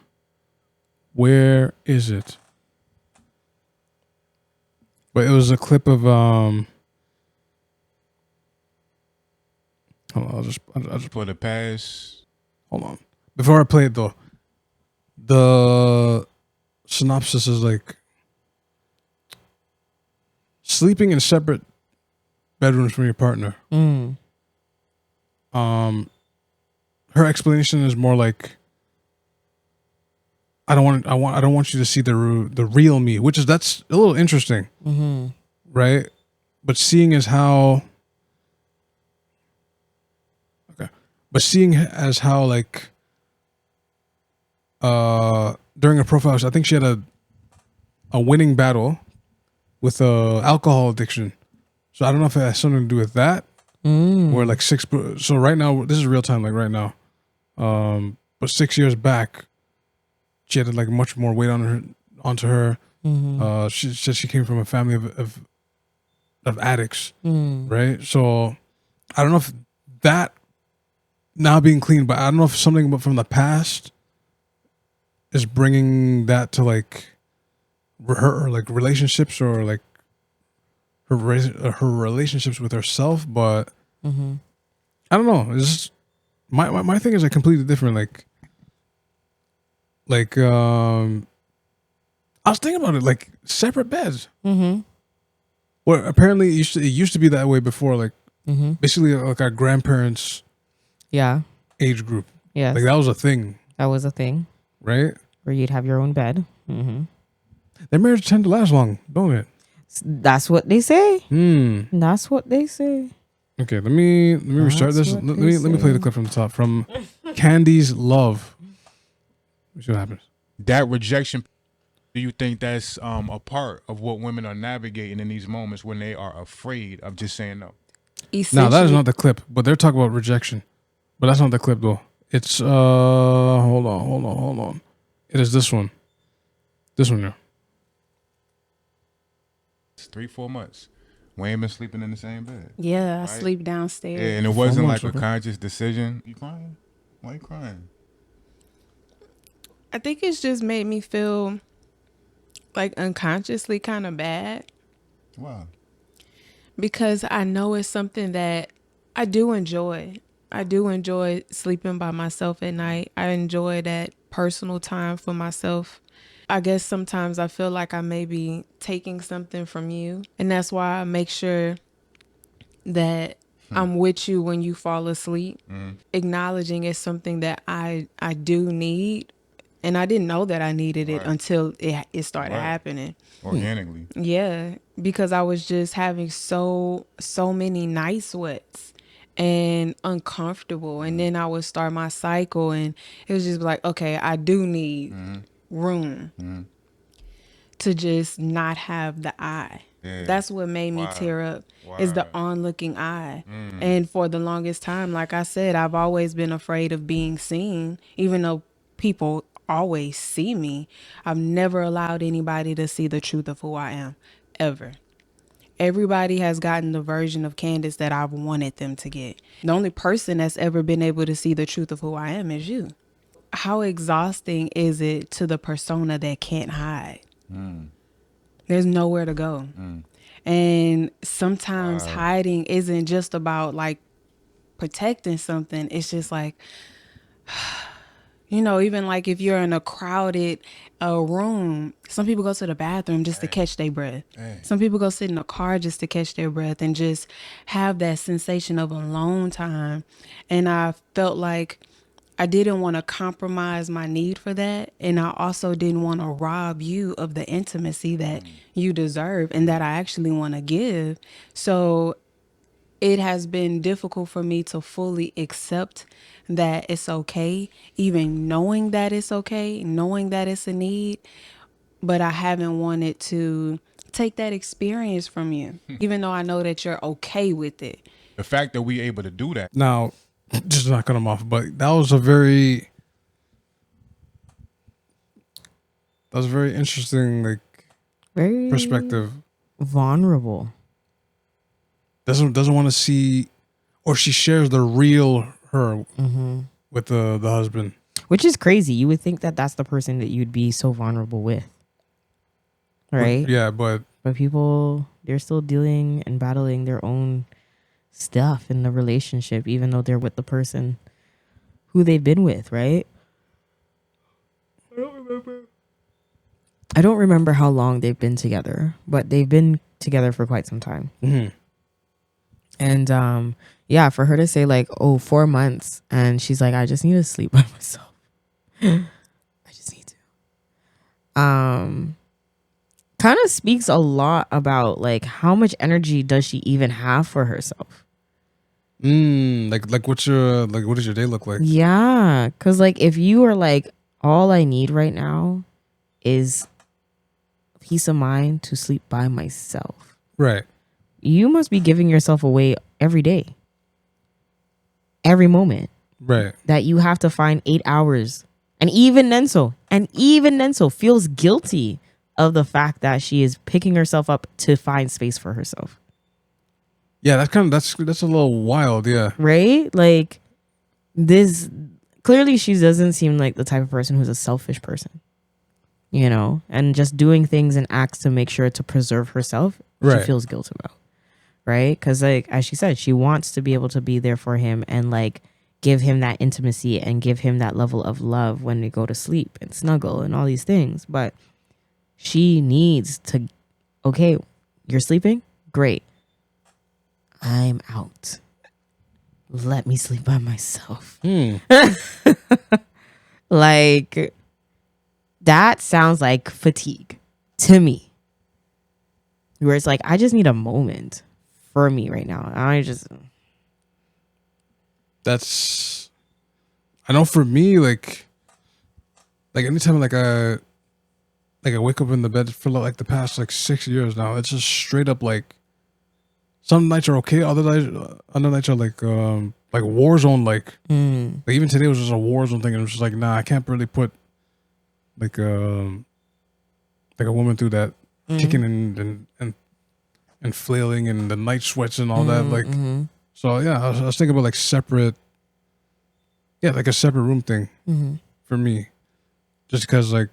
Where is it? But it was a clip of Hold on, I'll just For the past. hold on. Before I play it though, the synopsis is like sleeping in separate bedrooms from your partner. Her explanation is more like I don't want you to see the real me, which is that's a little interesting, right? But seeing as how like during a profile, I think she had a winning battle with alcohol addiction. So I don't know if it has something to do with that. Where like so right now, this is real time, like right now. But 6 years back, she had like much more weight onto her. She said she came from a family of addicts, right? So I don't know if that now being clean, but I don't know if something from the past is bringing that to like her like relationships or like her relationships with herself. But I don't know. It's just, my thing is like completely different. Like I was thinking about it, like separate beds. Well, apparently it used to be that way before, like basically like our grandparents' age group. Yes. Like that was a thing. That was a thing. Right? Where you'd have your own bed. Their marriages tend to last long, don't it? That's what they say. That's what they say. Okay, let me restart this. Let me play the clip from the top from Candy's Love. Let's see what happens. That rejection, do you think that's a part of what women are navigating in these moments when they are afraid of just saying no? No, that is not the clip, but they're talking about rejection. But that's not the clip though. It's hold on. It is this one. This one here. It's 3-4 months. We ain't been sleeping in the same bed. Yeah, I right? sleep downstairs. Yeah, and it wasn't like months, a conscious decision. You crying? Why you crying? I think it's just made me feel like unconsciously kind of bad. Wow. Because I know it's something that I do enjoy. I do enjoy sleeping by myself at night. I enjoy that personal time for myself. I guess sometimes I feel like I may be taking something from you. And that's why I make sure that I'm with you when you fall asleep. Acknowledging it's something that I do need. And I didn't know that I needed it until it started happening. Organically. Yeah, because I was just having so many night sweats and uncomfortable. And then I would start my cycle and it was just like, okay, I do need room to just not have the eye. Yeah. That's what made me tear up is the onlooking eye. And for the longest time, like I said, I've always been afraid of being seen, even though people always see me. I've never allowed anybody to see the truth of who I am, ever. Everybody has gotten the version of Candyss that I've wanted them to get. The only person that's ever been able to see the truth of who I am is you. How exhausting is it to the persona that can't hide? There's nowhere to go. And sometimes hiding isn't just about like protecting something. It's just like, You know, even like if you're in a crowded room, some people go to the bathroom just to catch their breath. Some people go sit in a car just to catch their breath and just have that sensation of alone time. And I felt like I didn't want to compromise my need for that. And I also didn't want to rob you of the intimacy that you deserve and that I actually want to give. So it has been difficult for me to fully accept that it's okay, even knowing that it's okay, knowing that it's a need, but I haven't wanted to take that experience from you, even though I know that you're okay with it. The fact that we able to do that. Now, just to not cut him off, but that was a very interesting, like, Very perspective. vulnerable. Doesn't want to see, or she shares the real her with the husband, Which is crazy. You would think that that's the person that you'd be so vulnerable with. Right? Yeah, but people, they're still dealing and battling their own stuff in the relationship, even though they're with the person who they've been with, right? I don't remember how long they've been together, but they've been together for quite some time. And yeah, for her to say like, 4 months, and she's like, I just need to sleep by myself. I just need to. Kind of speaks a lot about like how much energy does she even have for herself. like what does your day look like? Yeah, because like if you are like, all I need right now is peace of mind to sleep by myself, Right. you must be giving yourself away every day, every moment, Right. that you have to find 8 hours. And even then so feels guilty of the fact that she is picking herself up to find space for herself. Yeah, that's a little wild, yeah. Right? Like, this, clearly she doesn't seem like the type of person who's a selfish person, you know, and just doing things and acts to make sure to preserve herself, Right. she feels guilt about. Right? Because like, as she said, she wants to be able to be there for him and like give him that intimacy and give him that level of love when we go to sleep and snuggle and all these things. But she needs to, okay, you're sleeping? Great. I'm out. Let me sleep by myself. Like, that sounds like fatigue to me. Where it's like, I just need a moment for me right now. I know for me, like anytime like I wake up in the bed for like the past like 6 years now, it's just straight up like some nights are okay, other nights are like war zone, like even today was just a war zone thing, and I'm just like, nah, I can't really put like a woman through that, kicking and flailing and the night sweats and all that, like. So yeah, I was thinking about like separate, like a separate room thing for me, just because like,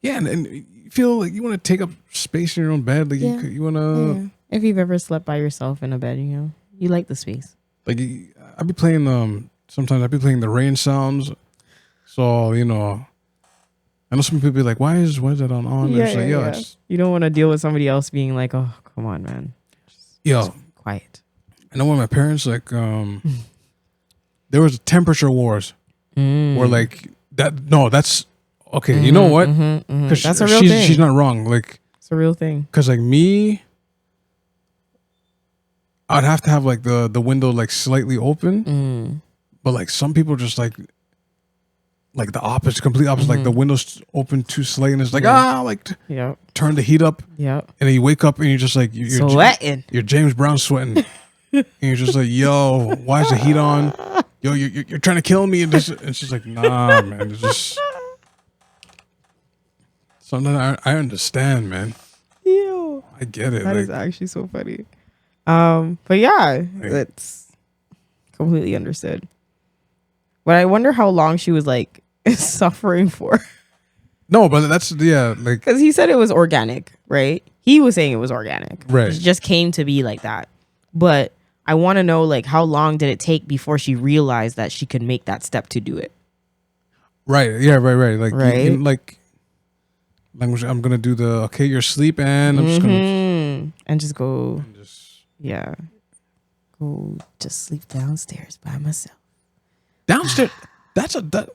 and you feel like you want to take up space in your own bed, like you want to. If you've ever slept by yourself in a bed, you know, you like the space. Like I'd be playing sometimes I'd be playing the rain sounds, so you know, I know some people be like, why is that on? Yeah, It's like, yeah. You don't want to deal with somebody else being like, oh, come on, man. Just quiet. I know when my parents like there was temperature wars where like that. No, that's okay. You know what? That's a real thing. She's not wrong. Like it's a real thing. Because like me, I'd have to have like the window like slightly open, but like some people just like the opposite, complete opposite. Like the window's open too slightly, and it's like turn the heat up. Yeah. And then you wake up and you're just like you're sweating. You're James Brown sweating. And you're just like, yo, why is the heat on? Yo, you're trying to kill me. And it's just like, nah, man. It's just something I understand, man. Ew. I get it. That is actually so funny. But yeah, it's completely understood. But I wonder how long she was like suffering for. No, but that's like because he said it was organic, right? He was saying it was organic, right? It just came to be like that. But I want to know, like, how long did it take before she realized that she could make that step to do it? Right. Yeah. Right. Like, Right. like language. I'm gonna do the okay. You're asleep, and I'm just gonna and just go. and just Yeah. Go just sleep downstairs by myself. downstairs. That.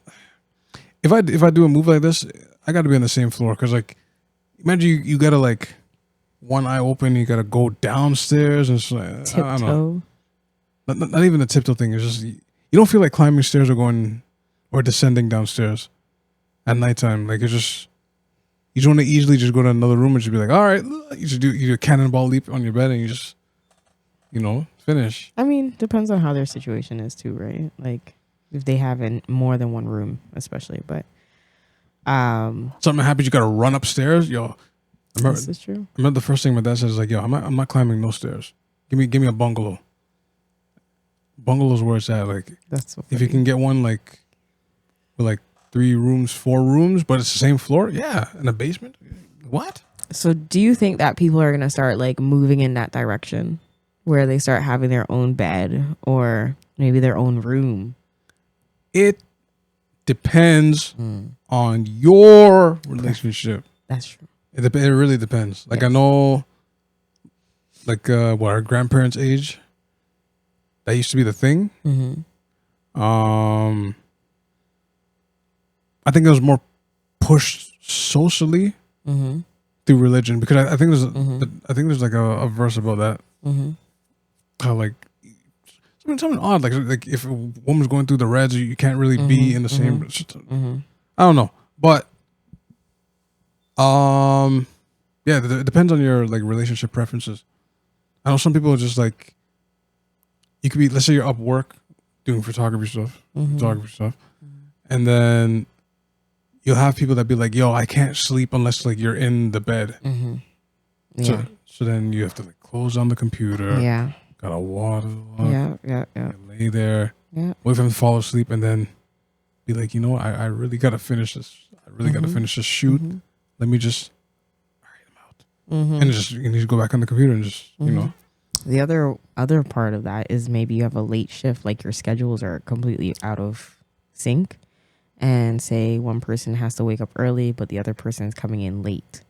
If I do a move like this, I got to be on the same floor because like, imagine you gotta like one eye open, you gotta go downstairs and it's like, I don't know. Tiptoe. Not even the tiptoe thing. It's just you don't feel like climbing stairs or going or descending downstairs at nighttime. Like it's just you just want to easily just go to another room and just be like, all right, you just do a cannonball leap on your bed and you just finish. I mean, depends on how their situation is too, right? Like if they have in more than one room, especially. But Something happens, you gotta run upstairs, yo. this is true. I remember the first thing my dad said is like, yo, I'm not climbing no stairs. Give me a bungalow. Bungalow's where it's at. Like That's so if you can get one like with like 3 rooms, 4 rooms, but it's the same floor, yeah, in a basement. What? So do you think that people are gonna start like moving in that direction, where they start having their own bed or maybe their own room? It depends on your relationship. That's true. It really depends. Like Yes. I know, like our grandparents' age, that used to be the thing. Mm-hmm. I think it was more pushed socially Mm-hmm. through religion because I think there's Mhm. I think there's like a verse about that. Mm-hmm. How like something odd like if a woman's going through the reds, you can't really be in the same. Mm-hmm. I don't know, but yeah, it depends on your like relationship preferences. I know some people are just like, you could be, let's say you're up work doing photography stuff, and then you'll have people that be like, yo, I can't sleep unless like you're in the bed. Mm-hmm. Yeah. So then you have to like close on the computer. Yeah. Gotta water. Yeah. Lay there. Yeah. Wait for him to fall asleep and then be like, you know what? I really gotta finish this. I really gotta finish this shoot. Mm-hmm. Let me just, all right, I'm out. Mm-hmm. And you need to go back on the computer and just, you know. The other part of that is maybe you have a late shift, like your schedules are completely out of sync, and say one person has to wake up early, but the other person is coming in late.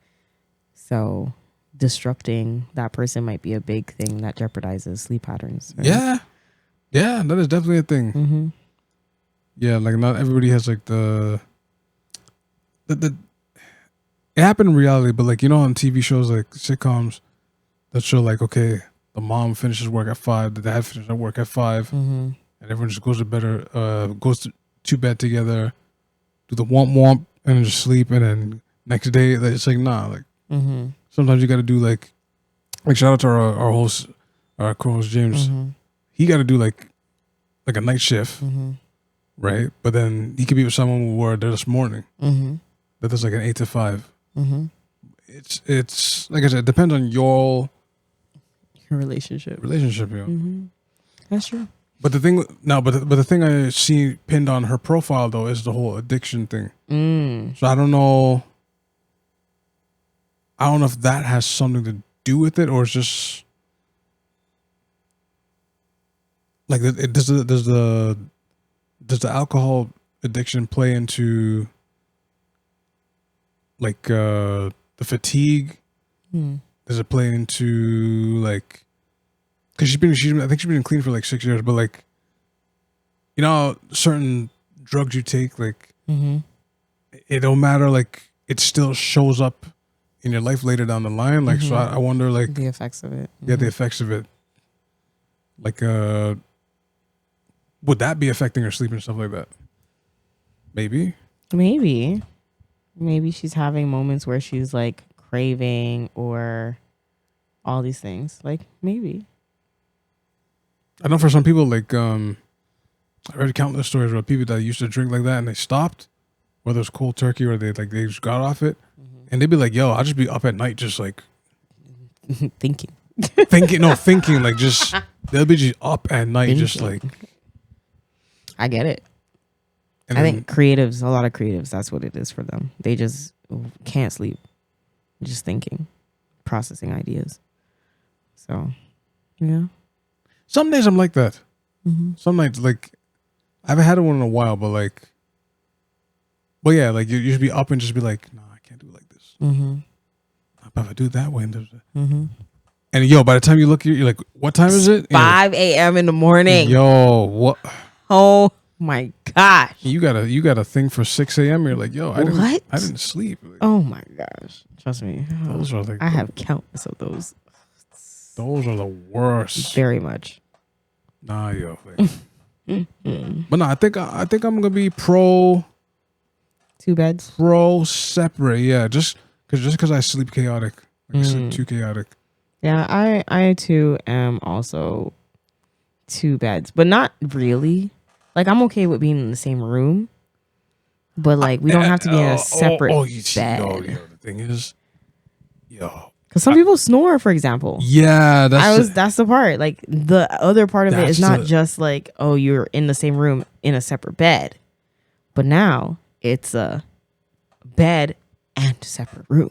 So disrupting that person might be a big thing that jeopardizes sleep patterns. Right? Yeah, that is definitely a thing. Mm-hmm. Yeah, like not everybody has like the it happened in reality, but like, you know, on TV shows like sitcoms that show like, okay, the mom finishes work at 5, the dad finishes work at 5, Mm-hmm. and everyone just goes to bed together, do the womp and then just sleep, and then next day it's like, nah, like Mm-hmm. sometimes you got to do like shout out to our host, our co-host James. Mm-hmm. He got to do like a night shift, Mm-hmm. right? But then he could be with someone who were there this morning. Mm-hmm. That does like an 8 to 5. Mm-hmm. It's like I said, it depends on your Relationship. relationship, yeah. Mm-hmm. That's true. But the thing now, but the thing I see pinned on her profile though is the whole addiction thing. So I don't know if that has something to do with it, or it's just like does the alcohol addiction play into like the fatigue? Does it play into like, because I think she's been clean for like 6 years, but like, you know, certain drugs you take, like it don't matter, like it still shows up in your life later down the line. Like, so I wonder like The effects of it. yeah, the effects of it. Like, would that be affecting her sleep and stuff like that? Maybe. Maybe she's having moments where she's like craving or all these things. Like maybe. I know for some people, like, I read countless stories about people that used to drink like that and they stopped, whether it's cold turkey or they just got off it, and they'd be like, "Yo, I'll just be up at night, just like Thinking. thinking, like just they'll be just up at night, just Thinking. like." I get it. And I then- think creatives, a lot of creatives, that's what it is for them. They just can't sleep, just thinking, processing ideas. So, yeah. some days I'm like that. Some nights, like, I haven't had one in a while, but like, But yeah, like you should be up and just be like, no, I can't do it like this. Mm-hmm. If I do it that way, Mm-hmm. and yo, by the time you look, you're like, what time is it? 5 a.m. in the morning. Yo, what? Oh my gosh. You got a thing for 6 a.m. You're like, yo, I didn't sleep. Like, Oh my gosh. Trust me. those are like I have countless of those. those are the worst. Very much. Nah, yo. Like, but no, I think I'm gonna be pro 2 beds. separate. Yeah, just because I sleep chaotic. Like, I sleep too chaotic. Yeah, I too am also 2 beds, but not really. Like I'm okay with being in the same room, but like we don't have to be in a separate bed. The thing is, yo, because some people snore, for example. yeah, that's the part. Like the other part of it is not the- just like, oh, you're in the same room in a separate bed, but now it's a bed and separate room.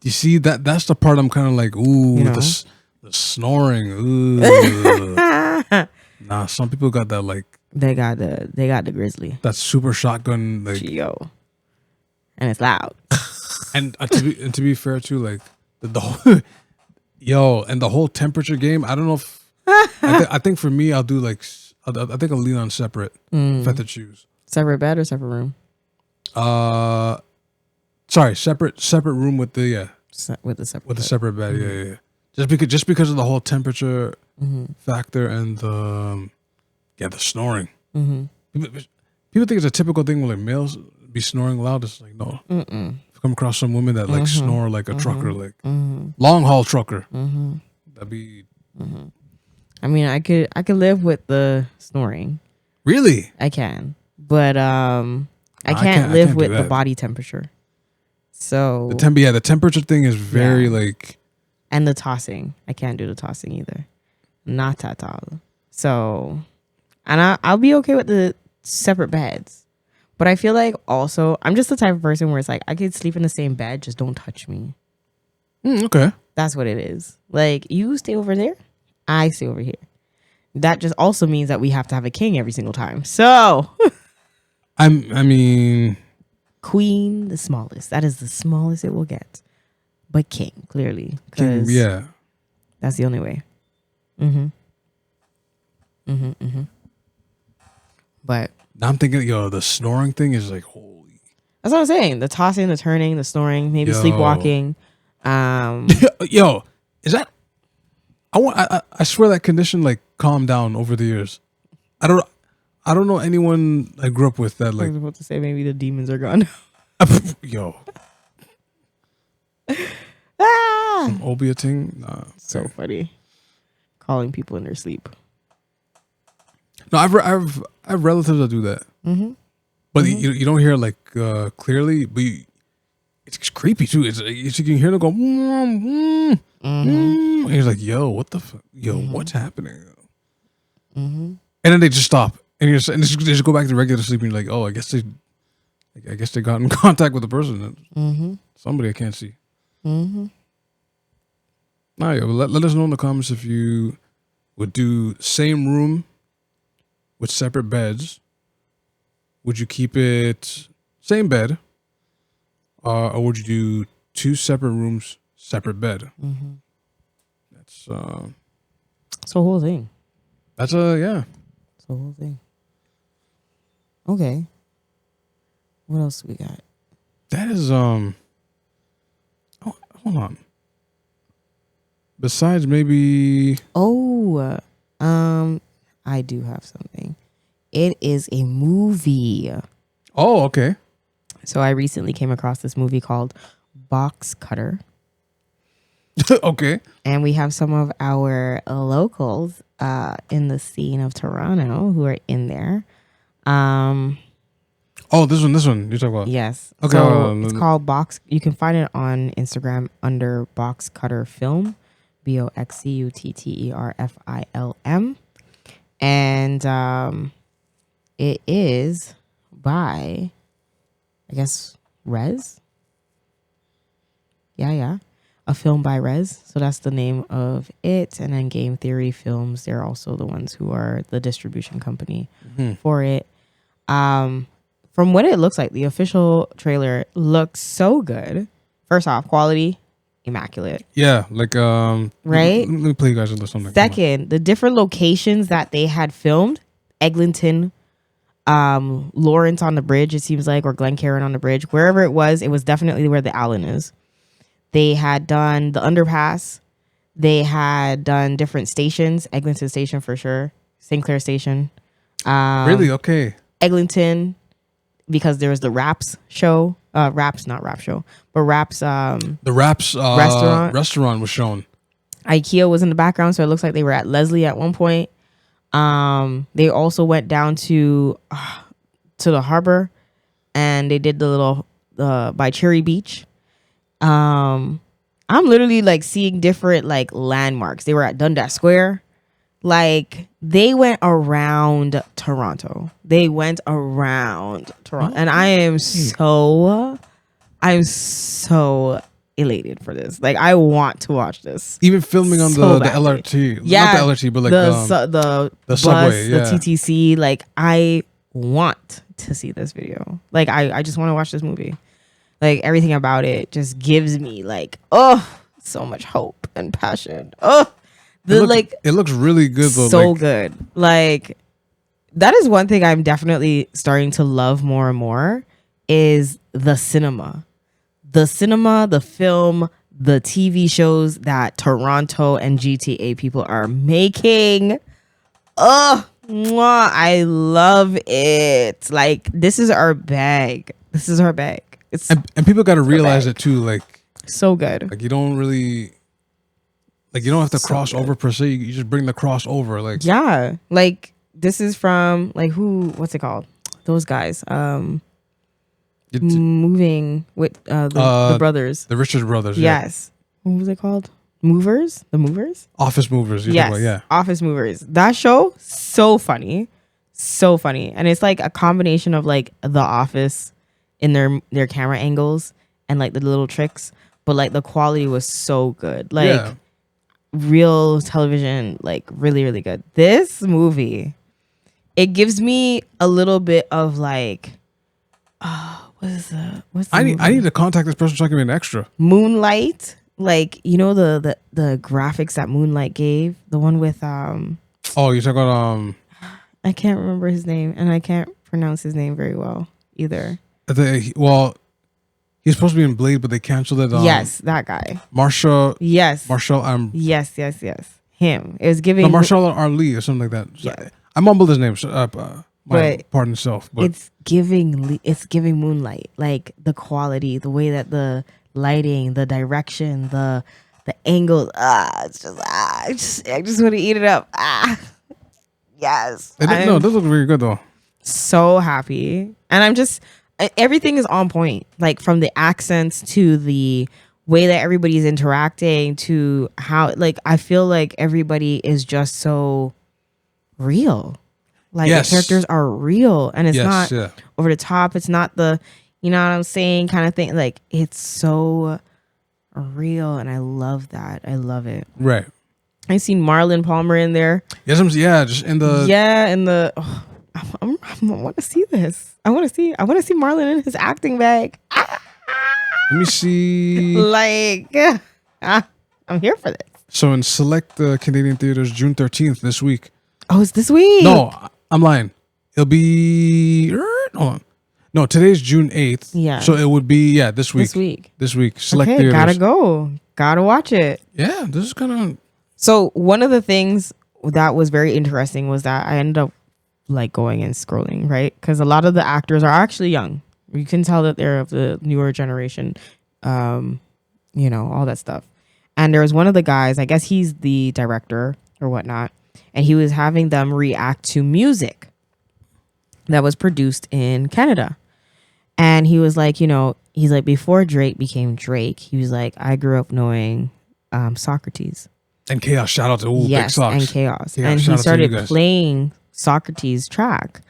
you see that's the part I'm kind of like, ooh, You know? the snoring. Ooh. Nah, some people got that like They got the grizzly. that super shotgun like, Yo. And it's loud. and to be fair too, like the whole, yo, and the whole temperature game. I don't know if I think for me I'll do like I think I'll lean on separate if I had to choose. Separate bed or separate room? Sorry, separate room with the With the separate with the bed. separate bed. Yeah. Just because of the whole temperature factor and the snoring. People think it's a typical thing when like males be snoring loud. It's like no. I've come across some women that like snore like a trucker, like long haul trucker. That'd be I mean, I could live with the snoring. really. I can. But I I can't can't live do with the that. body temperature. So The temperature thing is very like and the tossing. I can't do the tossing either. Not at all. So and I'll be okay with the separate beds. But I feel like also I'm just the type of person where it's like I could sleep in the same bed, just don't touch me. okay. That's what it is. Like you stay over there, I stay over here. That just also means that we have to have a king every single time. So I mean, queen, the smallest. That is the smallest it will get. But king, clearly. king, 'Cause yeah. that's the only way. But Now I'm thinking, yo, the snoring thing is like holy. that's what I'm saying. The tossing, the turning, the snoring, maybe Yo. sleepwalking. Yo, is that? I swear that condition like calmed down over the years. I don't know anyone I grew up with that I like was about to say maybe the demons are gone. yo Ah! Obia thing. Nah, So funny. Calling people in their sleep. no, I've relatives that do that. But you don't hear it like clearly, but it's creepy too. It's you can hear them go. And he's like, "Yo, what the fuck? Yo, what's happening?" And then they just stop, and they just go back to regular sleep. And you're like, "Oh, I guess they got in contact with the person. Somebody I can't see." Nah, yo, let us know in the comments if you would do same room with separate beds. Would you keep it same bed, or would you do 2 separate rooms, separate bed? That's It's the whole thing. that's a yeah. It's the whole thing. Okay. What else we got? That is hold on. Besides maybe Oh, I do have something. It is a movie. oh okay. So I recently came across this movie called Boxcutter. Okay. And we have some of our locals in the scene of Toronto who are in there. Oh, this one you're talking about. Yes. Okay, So it's called Box. You can find it on Instagram under Boxcutter Film, BOXCUTTERFILM, and it is by, I guess, Rez. Yeah. A film by Rez. So that's the name of it. And then Game Theory Films, they're also the ones who are the distribution company for it. From from what it looks like, the official trailer looks so good. First off, quality, immaculate. Yeah, like right? Let me play you guys a little something. Second, the different locations that they had filmed, Eglinton, Lawrence on the bridge, it seems like, or Glencairn on the bridge, wherever it was definitely where the Allen is. They had done the underpass. They had done different stations, Eglinton Station for sure, St. Clair Station. Really? Okay. Eglinton, because there was the Raps show. Raps, not Rap show, but Raps. The Raps restaurant was shown. IKEA was in the background, so it looks like they were at Leslie at one point. They also went down to the harbor, and they did the little by Cherry Beach. I'm literally like seeing different like landmarks. They were at Dundas Square. Like they went around Toronto. And I'm so elated for this. Like I want to watch this. Even filming on so the LRT. Yeah. Not the LRT, but like the bus, subway, the TTC. Like I want to see this video. Like I just want to watch this movie. Like everything about it just gives me like, so much hope and passion. It looks really good though. So good. Like that is one thing I'm definitely starting to love more and more is the cinema. The cinema, the film, the TV shows that Toronto and GTA people are making. I love it. Like this is our bag. It's and people got to realize it too. Like so good. Like you don't really, like you don't have to cross over per se. You just bring the cross over. Like yeah, like this is from like what's it called? Those guys. Moving with the brothers. The Richards brothers. Yes. Yeah. What was it called? Movers? The Movers? Office Movers. Yes. Yeah. Office Movers. That show, so funny. So funny. And it's like a combination of like The Office in their camera angles and like the little tricks. But like the quality was so good. Like real television, like really, really good. This movie, it gives me a little bit of like, what's the I need to contact this person so I can be an extra. Moonlight. Like, you know the graphics that Moonlight gave? The one with oh, you're talking about I can't remember his name, and I can't pronounce his name very well either. Well, he's supposed to be in Blade, but they canceled it. Yes, that guy. Marshall. Yes. Marshall. Yes. Him. It was giving. No, Marshall Ali or something like that. Yeah. I mumbled his name. My pardon self. But it's giving Moonlight. Like the quality, the way that the lighting, the direction, the angle. I just want to eat it up. Yes. No, this looks really good though. So happy, and I'm just everything is on point. Like from the accents to the way that everybody's interacting to how like I feel like everybody is just so real. Like the characters are real, and it's not over the top. It's not the, you know what I'm saying, kind of thing. Like it's so real, and I love that. I love it. Right. I seen Marlon Palmer in there. Yes, just in the I want to see this. I want to see Marlon in his acting bag. Let me see. Like, I'm here for this. So in select Canadian theaters, June 13th this week. Oh, it's this week? No, I'm lying. It'll be. Hold on. No, today's June 8th. Yeah. So it would be this week. This week. Select theaters. Gotta go. Gotta watch it. Yeah, this is kind of. So one of the things that was very interesting was that I ended up like going and scrolling, right? Because a lot of the actors are actually young. You can tell that they're of the newer generation, all that stuff. And there was one of the guys, I guess he's the director or whatnot, and he was having them react to music that was produced in Canada. And he was like, he's like, before Drake became Drake, he was like, I grew up knowing Socrates. And Chaos, shout out to Big Sox. And Chaos. And he started playing Socrates' track.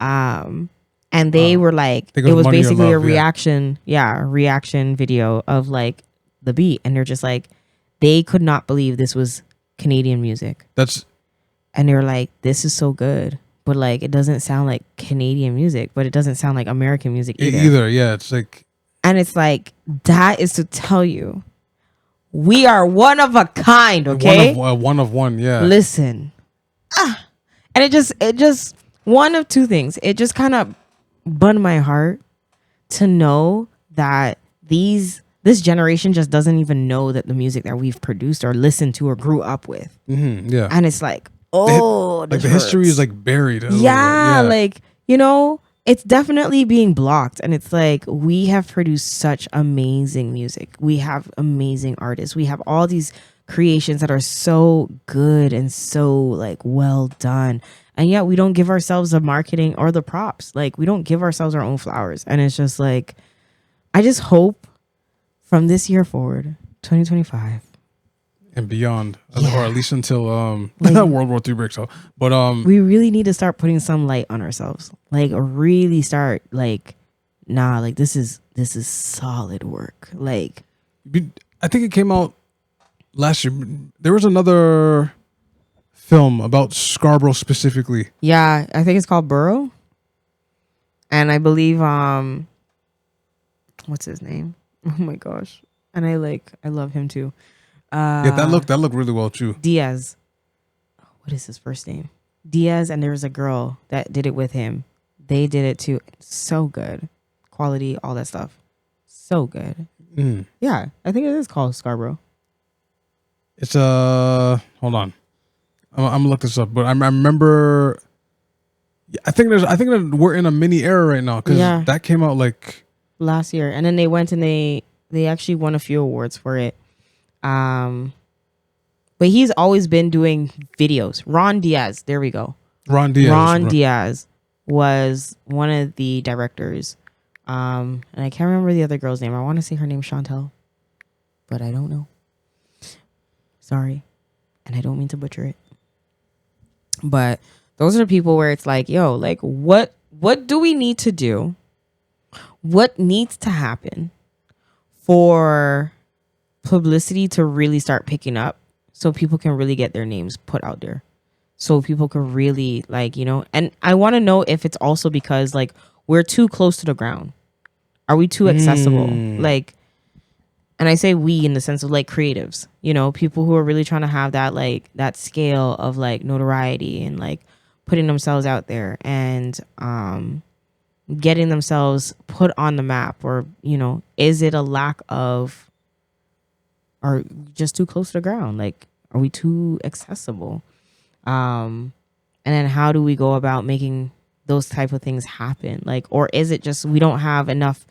And they were like, it was basically a reaction video of like the beat. And they're just like, they could not believe this was Canadian music. And they were like, this is so good. but like it doesn't sound like Canadian music, but it doesn't sound like American music either. Yeah, it's like, and it's like that is to tell you, we are one of a kind. Okay, one of one. Yeah. Listen, and it just one of two things. It just kind of burned my heart to know that this generation just doesn't even know that the music that we've produced or listened to or grew up with. Yeah. And it's like, oh, like the history is like buried. Yeah, like, you know, it's definitely being blocked. And it's like, we have produced such amazing music. We have amazing artists. We have all these creations that are so good and so like well done. And yet we don't give ourselves the marketing or the props. Like, we don't give ourselves our own flowers. And it's just like, I just hope from this year forward, 2025 and beyond, or at least until World War III breaks out. But we really need to start putting some light on ourselves. Like, really start like, nah, like this is solid work. Like, I think it came out last year. There was another film about Scarborough specifically. Yeah, I think it's called Burrow. And I believe what's his name? Oh my gosh. And I love him too. Yeah, that looked really well too. Diaz. What is his first name? Diaz, and there was a girl that did it with him. They did it too. So good. Quality, all that stuff. So good. Yeah, I think it is called Scarborough. It's hold on. I'm gonna look this up, but I remember. I think that we're in a mini era right now because that came out like last year, and then they went and they actually won a few awards for it. But he's always been doing videos. Ron Diaz, there we go. Ron Diaz was one of the directors. And I can't remember the other girl's name. I want to say her name's Chantel, but I don't know. Sorry, and I don't mean to butcher it. But those are the people where it's like, yo, like what do we need to do? What needs to happen for publicity to really start picking up so people can really get their names put out there? So people can really, like, you know, and I want to know if it's also because like we're too close to the ground. Are we too accessible? Like, and I say we in the sense of like creatives, you know, people who are really trying to have that, like that scale of like notoriety and like putting themselves out there and getting themselves put on the map, or, you know, is it a lack of, or just too close to the ground? Like, are we too accessible? And then how do we go about making those type of things happen? Like, or is it just we don't have enough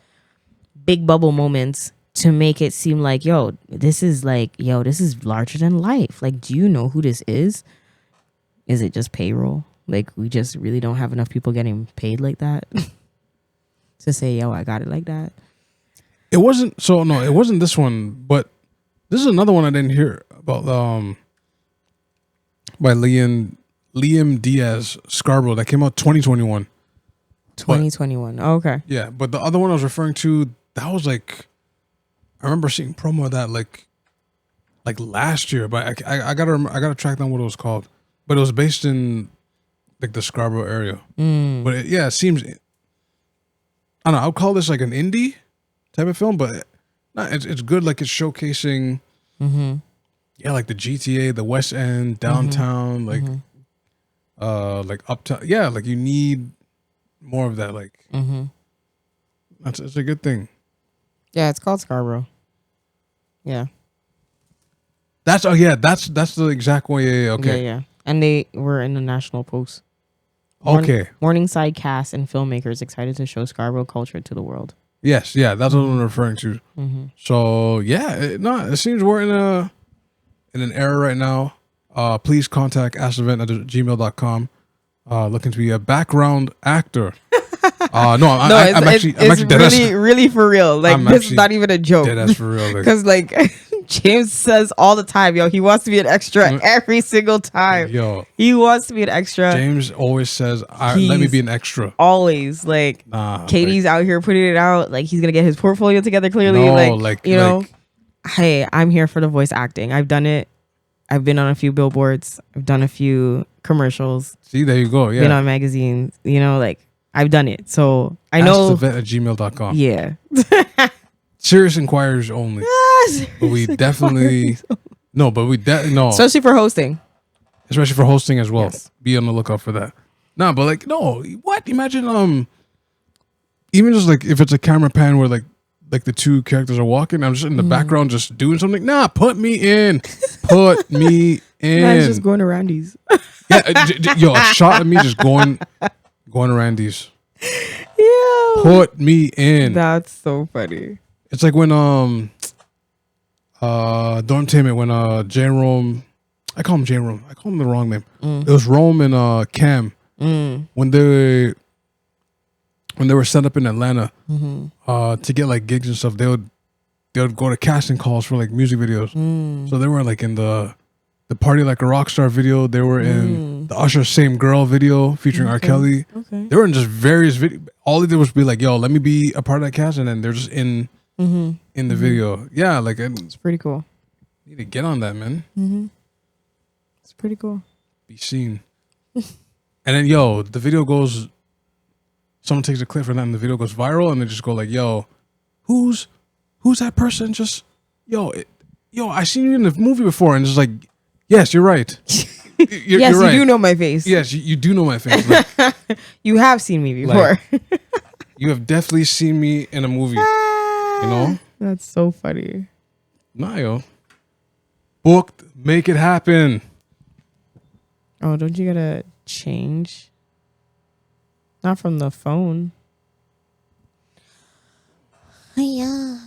big bubble moments to make it seem like, this is larger than life. Like, do you know who this is? Is it just payroll? Like, we just really don't have enough people getting paid like that to say, I got it like that. It wasn't this one, but this is another one I didn't hear about, by Liam Diaz, Scarborough, that came out 2021. 2021. Okay. Yeah, but the other one I was referring to, that was like, I remember seeing promo of that like last year, but I gotta track down what it was called. But it was based in like the Scarborough area. But it seems, I don't know, I'll call this like an indie type of film, but it's good. Like, it's showcasing, like the GTA, the West End, downtown, like uptown. Yeah, like you need more of that. Like, it's a good thing. Yeah, it's called Scarborough. Yeah. That's the exact way. Yeah, okay. Yeah. And they were in the National Post. Okay. Morningside cast and filmmakers excited to show Scarborough culture to the world. Yes, yeah, that's what I'm referring to. So yeah, it seems we're in an era right now. Please contact askthevent@gmail.com. Looking to be a background actor. I'm actually really for real. Like, this is not even a joke. Deadass for real. Because like James says all the time, he wants to be an extra every single time. He wants to be an extra. James always says, let me be an extra. Always. Like, Katie's out here putting it out. Like, he's going to get his portfolio together clearly. Hey, I'm here for the voice acting. I've done it. I've been on a few billboards. I've done a few commercials. See, there you go. Yeah. Been on magazines. You know, like I've done it. So I know. AskTheVet@gmail.com. Yeah. Serious inquiries only. But we definitely no. Especially for hosting. Especially for hosting as well. Yes. Be on the lookout for that. No, but like no. What? Imagine even just like if it's a camera pan where like the two characters are walking, I'm just in the background just doing something. Nah, put me in. Put me in. Man's just going around these. Yeah, a shot of me just going around these. Yeah. Put me in. That's so funny. It's like when don't tame it when Jerome, I call him Jerome. I call him the wrong name. It was Rome and Cam when they were set up in Atlanta to get like gigs and stuff. They would go to casting calls for like music videos. So they were like in the Party Like a Rockstar video. They were in the Usher Same Girl video featuring R. Kelly. Okay. They were in just various videos. All they did was be like, yo, let me be a part of that cast, and then they're just in the video. Yeah, like It's pretty cool. need to get on that, man. It's pretty cool. Be seen. And then the video goes, someone takes a clip from that and the video goes viral, and they just go like, yo, who's that person? Just I seen you in the movie before, and it's like, yes, you're right. You're right. You do know my face. Yes, you do know my face. Like, You have seen me before. you have definitely seen me in a movie. You know? That's so funny. Nah, yo. Booked, make it happen. Oh, don't you gotta change? Not from the phone. Yeah.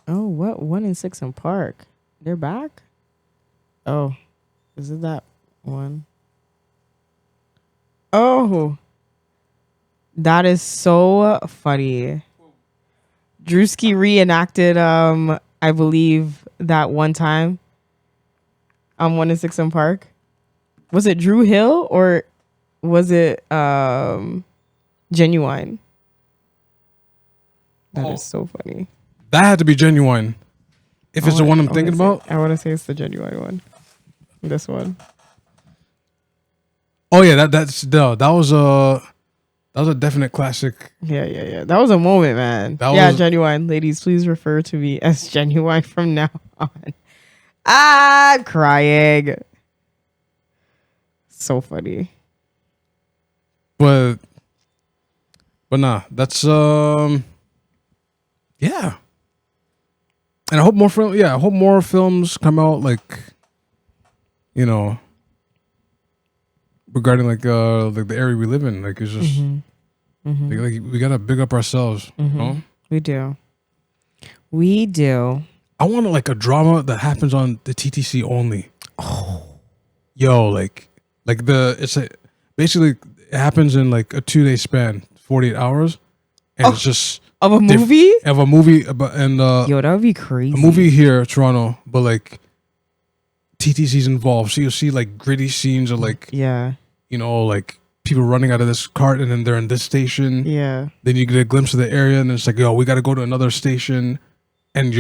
Oh, what? 1 and 6 in Park. They're back? Oh, is it that one? Oh, that is so funny. Drewski reenacted, I believe, that one time on 1 and 6 in Park. Was it Drew Hill or was it Genuine? That is so funny. That had to be Genuine. If it's the one I'm thinking about. I want to say it's the Genuine one. This one. Oh yeah, that was a definite classic. Yeah. That was a moment, man. Genuine. Ladies, please refer to me as Genuine from now on. I'm crying. So funny. But nah, that's yeah. And I hope more films come out, like, regarding like the area we live in. Like, it's just like we gotta big up ourselves. You know? We do. I want like a drama that happens on the TTC only. Oh, yo, basically it happens in like a 2-day span, 48 hours, and it's just of a movie. Yo, that would be crazy. A movie here, Toronto, but like TTC's involved, so you'll see like gritty scenes of like like people running out of this cart, and then they're in this station. Yeah. Then you get a glimpse of the area, and then it's like, yo, we got to go to another station, and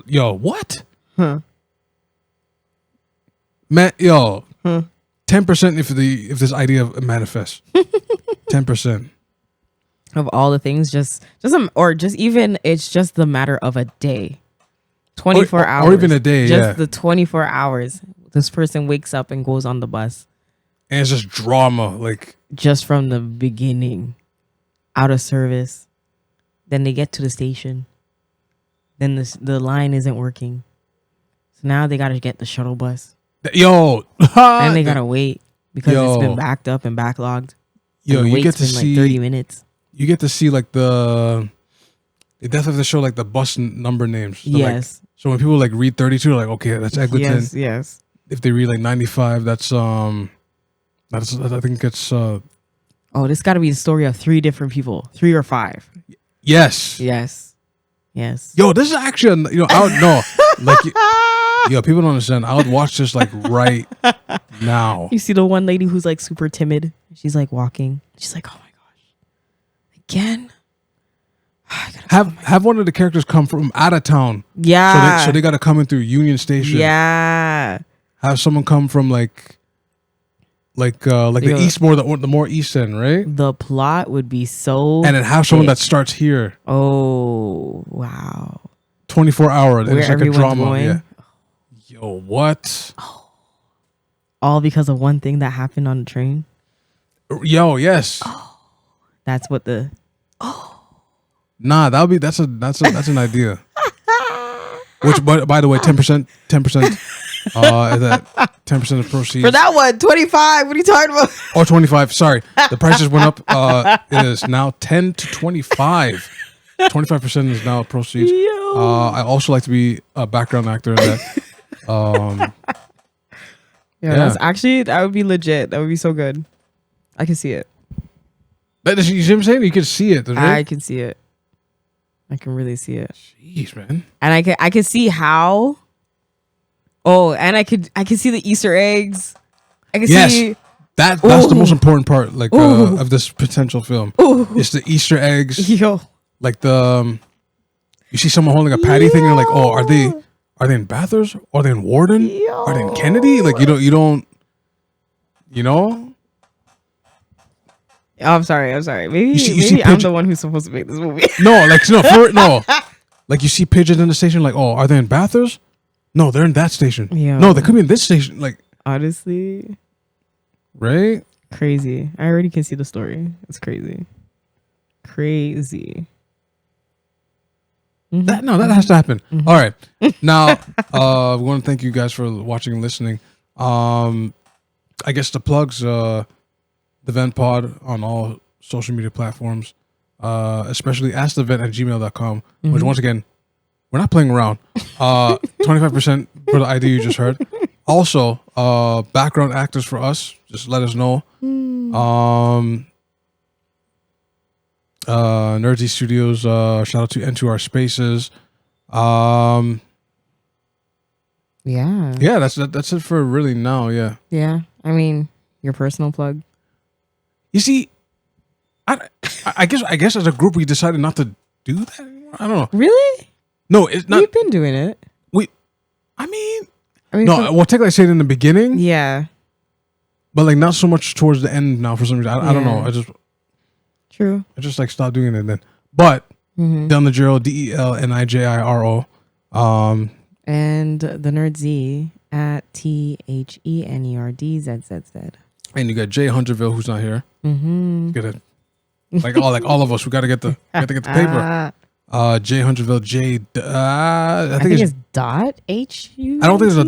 yo, what? Huh. Man, yo, 10% if this idea manifests. 10%. Of all the things, just even it's just the matter of a day, 24 hours, or even a day. Just the 24 hours. This person wakes up and goes on the bus, and it's just drama, like just from the beginning, out of service. Then they get to the station. Then the line isn't working, so now they gotta get the shuttle bus. Yo, and they gotta wait because it's been backed up and backlogged. Yo, you get to see like 30 minutes. You get to see like they definitely have to show like the bus number names. So, yes. Like, so when people like read 32, like, okay, that's Eglinton. Yes. If they read like 95, that's I think it's oh, this got to be the story of 3 different people, 3 or 5. Yes. Yo, this is actually I would know like yo, people don't understand. I would watch this like right now. You see the one lady who's like super timid. She's like walking. She's like, oh my gosh, again. have one of the characters come from out of town. Yeah. So they got to come in through Union Station. Yeah. Have someone come from like the east, the more east end, right? The plot would be so. And then have someone that starts here. Oh wow. 24-hour. Where It's like a everyone's drama. going. Yeah. Yo, what? All because of one thing that happened on the train. Yo, yes. That's what the. Nah, that's an idea. Which, by the way, 10%. That 10% of proceeds. For that one, 25. What are you talking about? Or 25. Sorry, the prices went up. It is now 10 to 25. 25% is now proceeds. I also like to be a background actor in that. That's actually, that would be legit. That would be so good. I can see it. You see what I'm saying? You can see it. Right? I can see it. I can really see it. Jeez, man. And I can see how. Oh, and I could see the Easter eggs. I can see. That's the most important part, like of this potential film. It's the Easter eggs. Yo. Like you see someone holding a patty thing, and you're like, oh, are they in Bathurst? Are they in Warden? Are they in Kennedy? Like you don't. Oh, I'm sorry. Maybe I'm the one who's supposed to make this movie. No. Like you see pigeons in the station. Like, oh, are they in Bathurst? No, they're in that station. Yeah. No, they could be in this station. Like, honestly, right? Crazy. I already can see the story. It's crazy. That has to happen. All right. Now, we want to thank you guys for watching and listening. I guess the plugs, Theventpod on all social media platforms, especially askthevent@gmail.com, which once again, we're not playing around. 25% for the idea you just heard. Also, background actors for us, just let us know. Nerdy Studios, shout out to N2R Spaces. Yeah, that's it for really now. Yeah. I mean, your personal plug. You see, I guess as a group we decided not to do that anymore. I don't know. Really? No, it's not. We've been doing it. I mean, no. Well, technically I said it in the beginning. Yeah. But like not so much towards the end now for some reason. I don't know. I just like stopped doing it then. But Del Nigiro, DELNIJIRO. And the Nerd Z at THENERDZZZ. And you got Jay Hunterville, who's not here. Like all of us, we gotta get the paper. Jay Hunterville, I think it's .HU. I don't think there's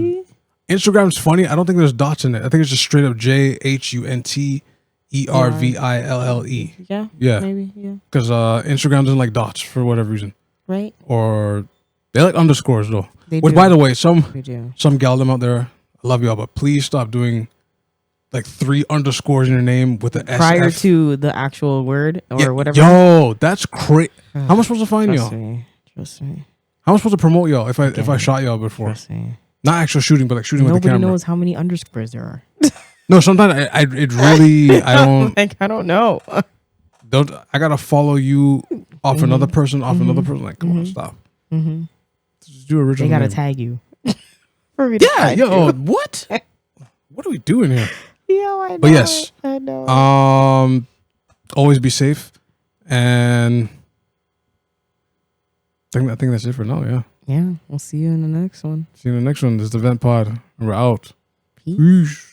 Instagram's funny. I don't think there's dots in it. I think it's just straight up JHUNTERVILLE. Yeah. Maybe. Yeah. Because Instagram doesn't like dots for whatever reason. Right. Or they like underscores though. Which, by the way, some galdom out there, I love y'all, but please stop doing like 3 underscores in your name with the prior SF. to the actual word or whatever. Yo, that's crazy. How am I supposed to find y'all? Trust me. How am I supposed to promote y'all if I shot y'all before? Trust me. Not actual shooting, but like shooting with the camera. Nobody knows how many underscores there are. No, sometimes I don't. Like, I don't know. I gotta follow you off another person, another person. Like, come on, stop. Just do original. They gotta name. tag you. For me to tag you. What? What are we doing here? Yeah, I know. But yes, I know. Always be safe, and I think that's it for now. Yeah. Yeah, we'll see you in the next one. See you in the next one. This is the Vent Pod. We're out. Peace. Peace.